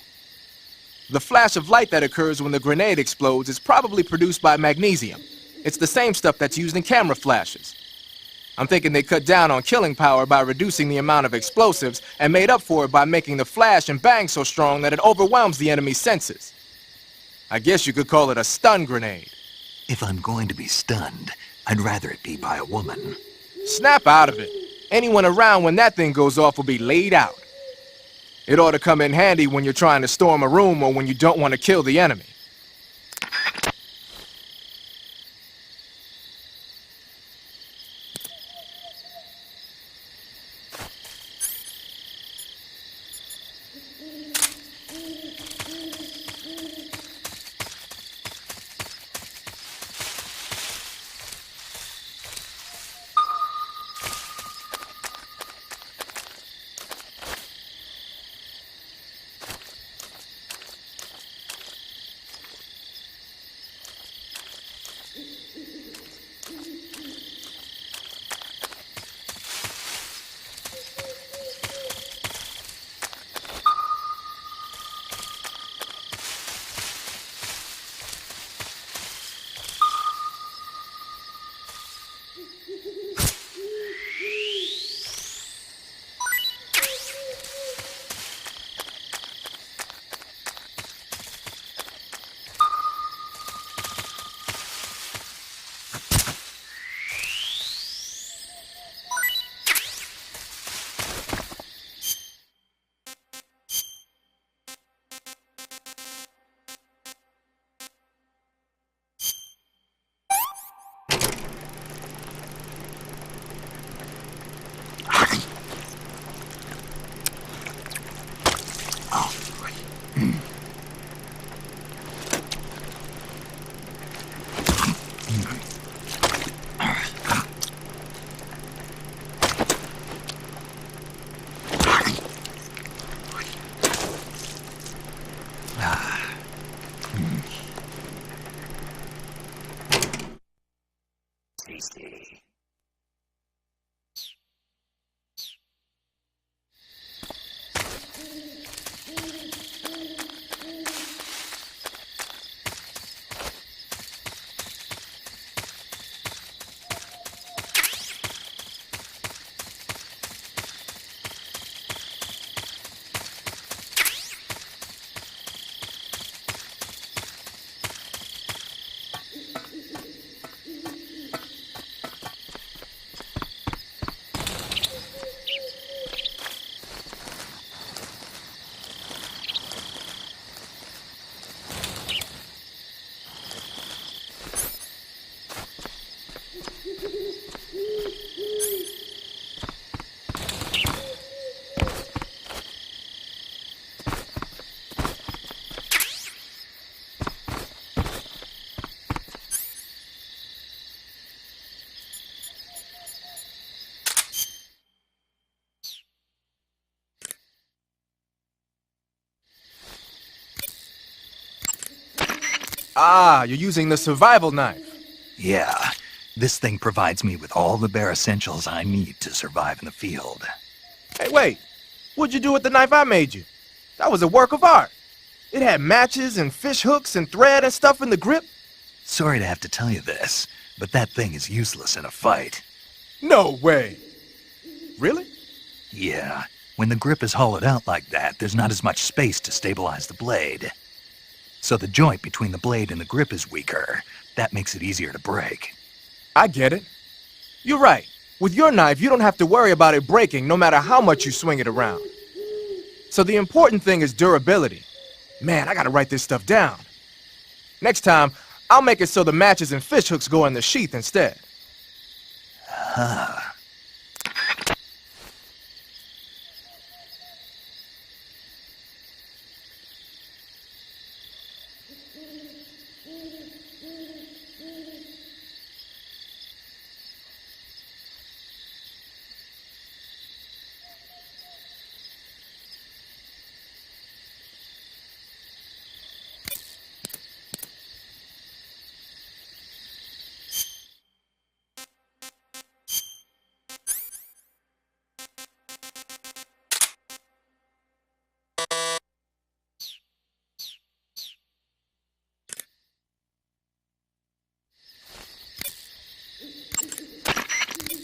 The flash of light that occurs when the grenade explodes is probably produced by magnesium. It's the same stuff that's used in camera flashes. I'm thinking they cut down on killing power by reducing the amount of explosives and made up for it by making the flash and bang so strong that it overwhelms the enemy's senses. I guess you could call it a stun grenade. If I'm going to be stunned, I'd rather it be by a woman. Snap out of it. Anyone around when that thing goes off will be laid out. It ought to come in handy when you're trying to storm a room or when you don't want to kill the enemy. Ah, you're using the survival knife. Yeah, this thing provides me with all the bare essentials I need to survive in the field. Hey, wait. What'd you do with the knife I made you? That was a work of art. It had matches and fish hooks and thread and stuff in the grip. Sorry to have to tell you this, but that thing is useless in a fight. No way. Really? Yeah, when the grip is hollowed out like that, there's not as much space to stabilize the blade. So the joint between the blade and the grip is weaker. That makes it easier to break. I get it. You're right. With your knife, you don't have to worry about it breaking no matter how much you swing it around. So the important thing is durability. Man, I gotta write this stuff down. Next time, I'll make it so the matches and fish hooks go in the sheath instead. Huh.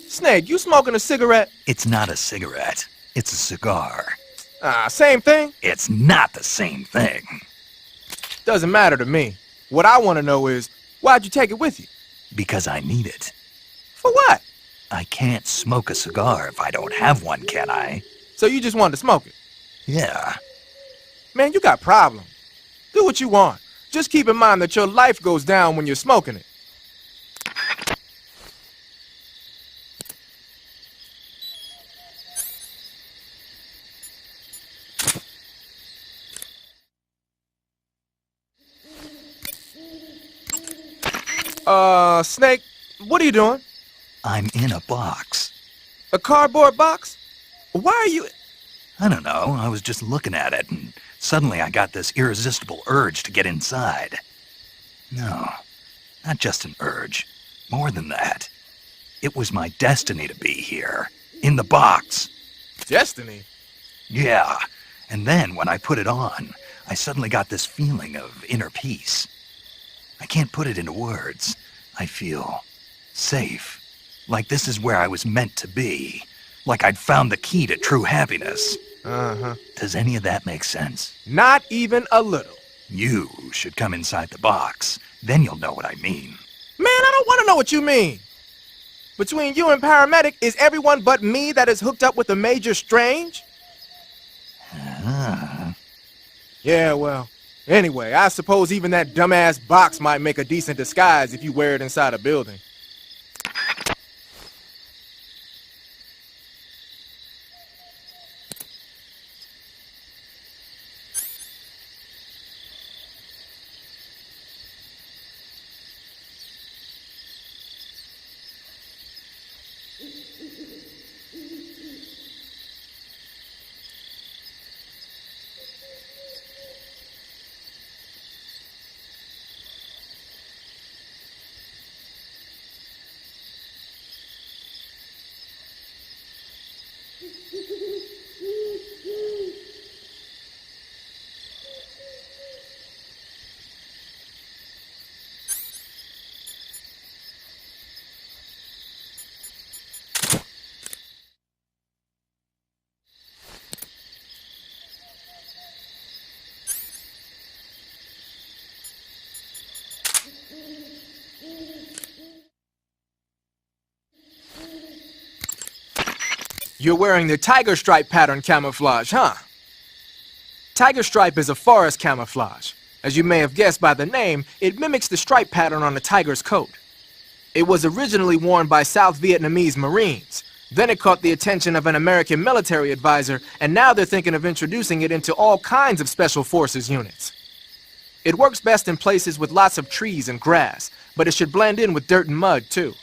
Snake, you smoking a cigarette? It's not a cigarette. It's a cigar. Same thing? It's not the same thing. Doesn't matter to me. What I want to know is, why'd you take it with you? Because I need it. For what? I can't smoke a cigar if I don't have one, can I? So you just wanted to smoke it? Yeah. Man, you got problems. Do what you want. Just keep in mind that your life goes down when you're smoking it. Snake, what are you doing? I'm in a box. A cardboard box? Why are you... I don't know, I was just looking at it, and suddenly I got this irresistible urge to get inside. No, not just an urge. More than that. It was my destiny to be here. In the box. Destiny? Yeah, and then when I put it on, I suddenly got this feeling of inner peace. I can't put it into words. I feel safe. Like this is where I was meant to be. Like I'd found the key to true happiness. Uh-huh. Does any of that make sense? Not even a little. You should come inside the box. Then you'll know what I mean. Man, I don't want to know what you mean. Between you and Paramedic, is everyone but me that is hooked up with a Major Strange? Yeah, well, anyway, I suppose even that dumbass box might make a decent disguise if you wear it inside a building. You're wearing the tiger stripe pattern camouflage, huh? Tiger stripe is a forest camouflage. As you may have guessed by the name, it mimics the stripe pattern on a tiger's coat. It was originally worn by South Vietnamese Marines. Then it caught the attention of an American military advisor, and now they're thinking of introducing it into all kinds of special forces units. It works best in places with lots of trees and grass, but it should blend in with dirt and mud, too.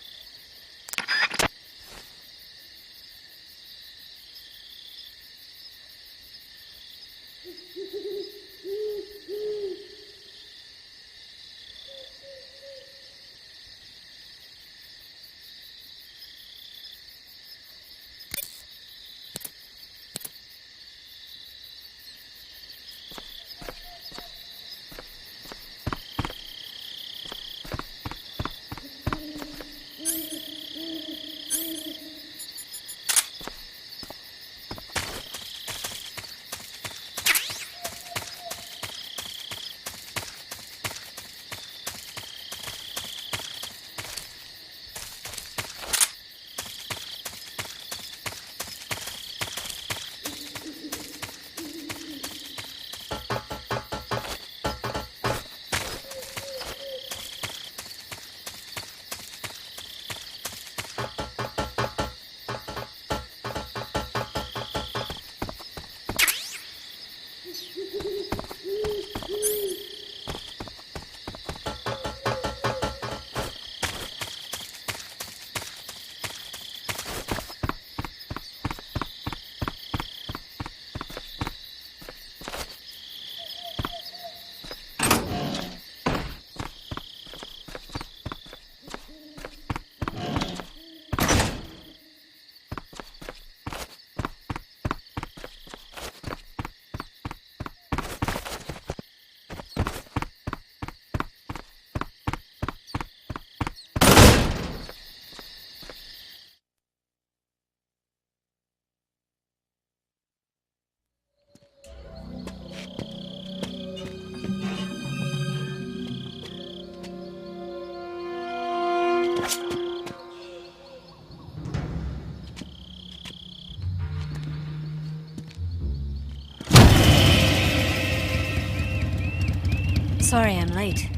Sorry I'm late.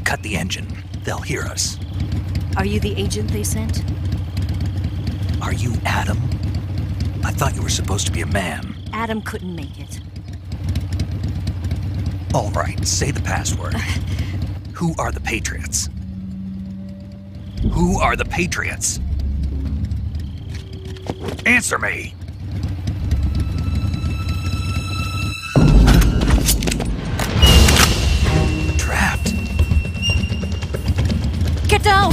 Cut the engine. They'll hear us. Are you the agent they sent? Are you Adam? I thought you were supposed to be a man. Adam couldn't make it. All right, say the password. Who are the Patriots? Who are the Patriots? Answer me! Trapped. Get down!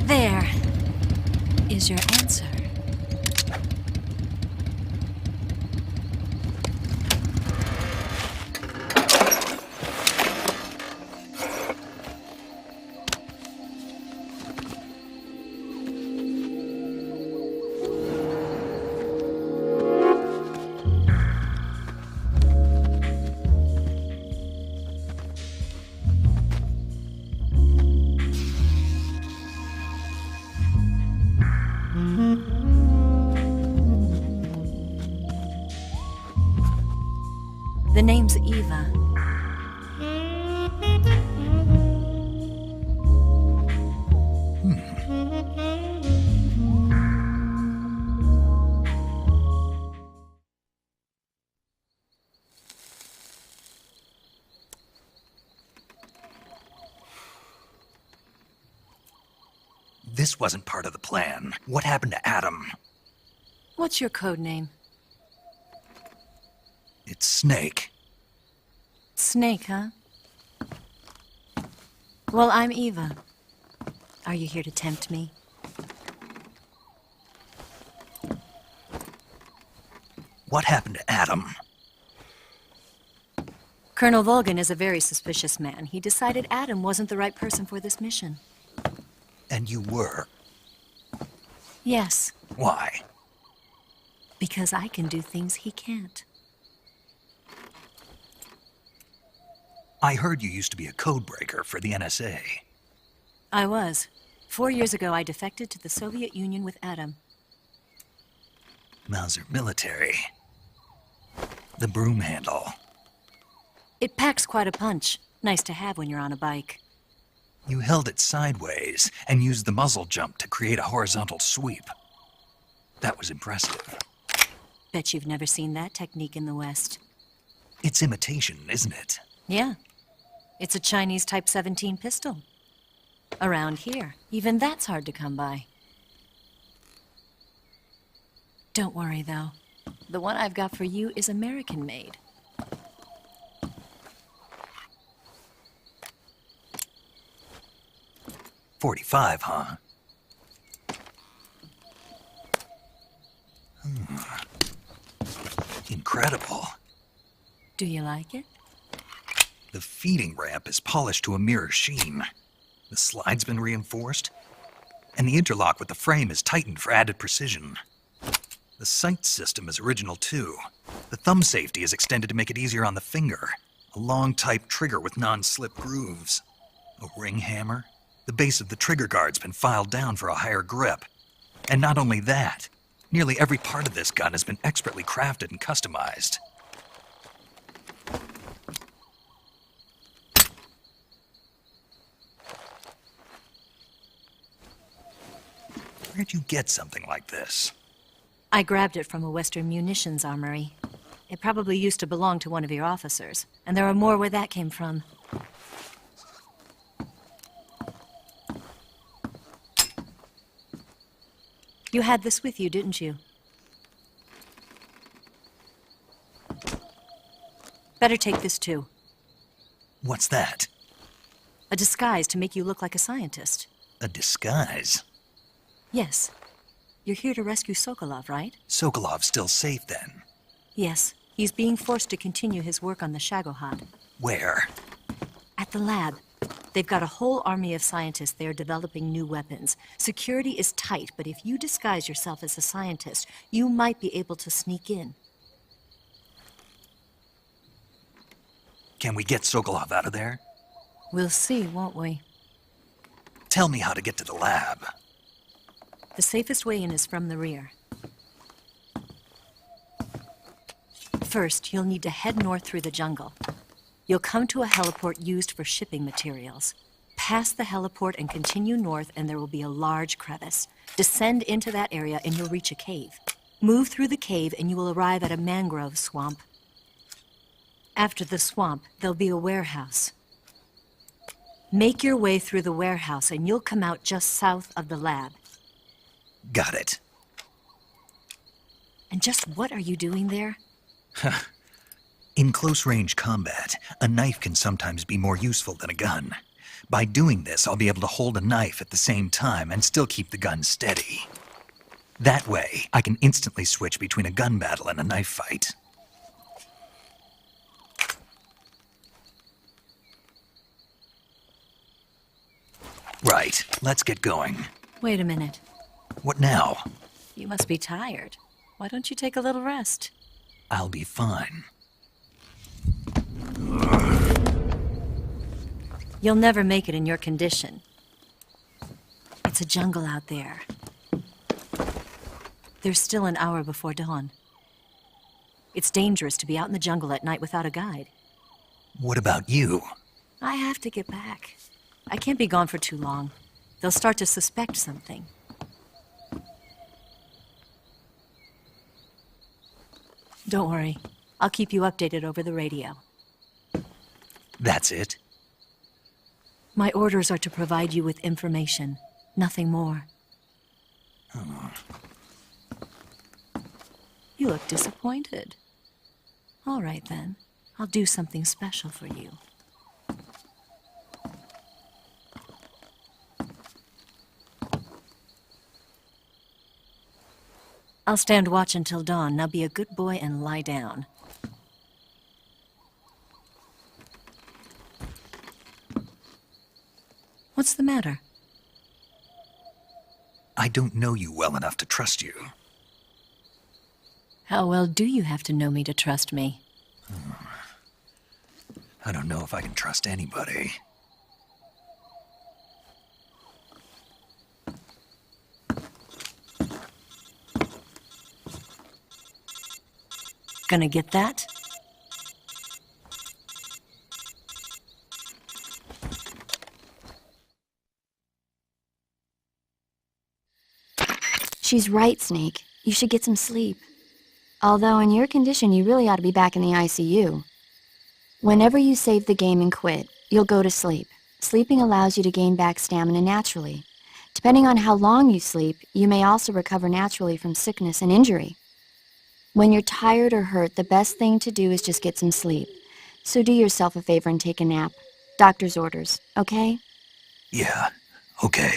There is your answer. The name's Eva. This wasn't part of the plan. What happened to Adam? What's your code name? It's Snake. Snake, huh? Well, I'm Eva. Are you here to tempt me? What happened to Adam? Colonel Volgan is a very suspicious man. He decided Adam wasn't the right person for this mission. And you were? Yes, Why? because I can do things he can't. I heard you used to be a codebreaker for the NSA. I was. 4 years ago, I defected to the Soviet Union with Adam. Mauser military. The broom handle. It packs quite a punch. Nice to have when you're on a bike. You held it sideways and used the muzzle jump to create a horizontal sweep. That was impressive. Bet you've never seen that technique in the West. It's imitation, isn't it? Yeah. It's a Chinese Type 17 pistol. Around here, even that's hard to come by. Don't worry, though. The one I've got for you is American-made. .45, huh? Incredible. Do you like it? The feeding ramp is polished to a mirror sheen. The slide's been reinforced, and the interlock with the frame is tightened for added precision. The sight system is original too. The thumb safety is extended to make it easier on the finger. A long type trigger with non-slip grooves. A ring hammer. The base of the trigger guard's been filed down for a higher grip. And not only that, nearly every part of this gun has been expertly crafted and customized. Where'd you get something like this? I grabbed it from a Western munitions armory. It probably used to belong to one of your officers, and there are more where that came from. You had this with you, didn't you? Better take this too. What's that? A disguise to make you look like a scientist. A disguise? Yes. You're here to rescue Sokolov, right? Sokolov's still safe then? Yes. He's being forced to continue his work on the Shagohod. Where? At the lab. They've got a whole army of scientists there developing new weapons. Security is tight, but if you disguise yourself as a scientist, you might be able to sneak in. Can we get Sokolov out of there? We'll see, won't we? Tell me how to get to the lab. The safest way in is from the rear. First, you'll need to head north through the jungle. You'll come to a heliport used for shipping materials. Pass the heliport and continue north, and there will be a large crevice. Descend into that area and you'll reach a cave. Move through the cave and you will arrive at a mangrove swamp. After the swamp, there'll be a warehouse. Make your way through the warehouse and you'll come out just south of the lab. Got it. And just what are you doing there? In close-range combat, a knife can sometimes be more useful than a gun. By doing this, I'll be able to hold a knife at the same time and still keep the gun steady. That way, I can instantly switch between a gun battle and a knife fight. Right, let's get going. Wait a minute. What now? You must be tired. Why don't you take a little rest? I'll be fine. You'll never make it in your condition. It's a jungle out there. There's still an hour before dawn. It's dangerous to be out in the jungle at night without a guide. What about you? I have to get back. I can't be gone for too long. They'll start to suspect something. Don't worry. I'll keep you updated over the radio. That's it? My orders are to provide you with information, nothing more. Oh. You look disappointed. All right, then. I'll do something special for you. I'll stand watch until dawn. Now be a good boy and lie down. What's the matter? I don't know you well enough to trust you. How well do you have to know me to trust me? I don't know if I can trust anybody. Gonna get that? She's right, Snake. You should get some sleep. Although in your condition, you really ought to be back in the ICU. Whenever you save the game and quit, you'll go to sleep. Sleeping allows you to gain back stamina naturally. Depending on how long you sleep, you may also recover naturally from sickness and injury. When you're tired or hurt, the best thing to do is just get some sleep. So do yourself a favor and take a nap. Doctor's orders, okay? Yeah, okay.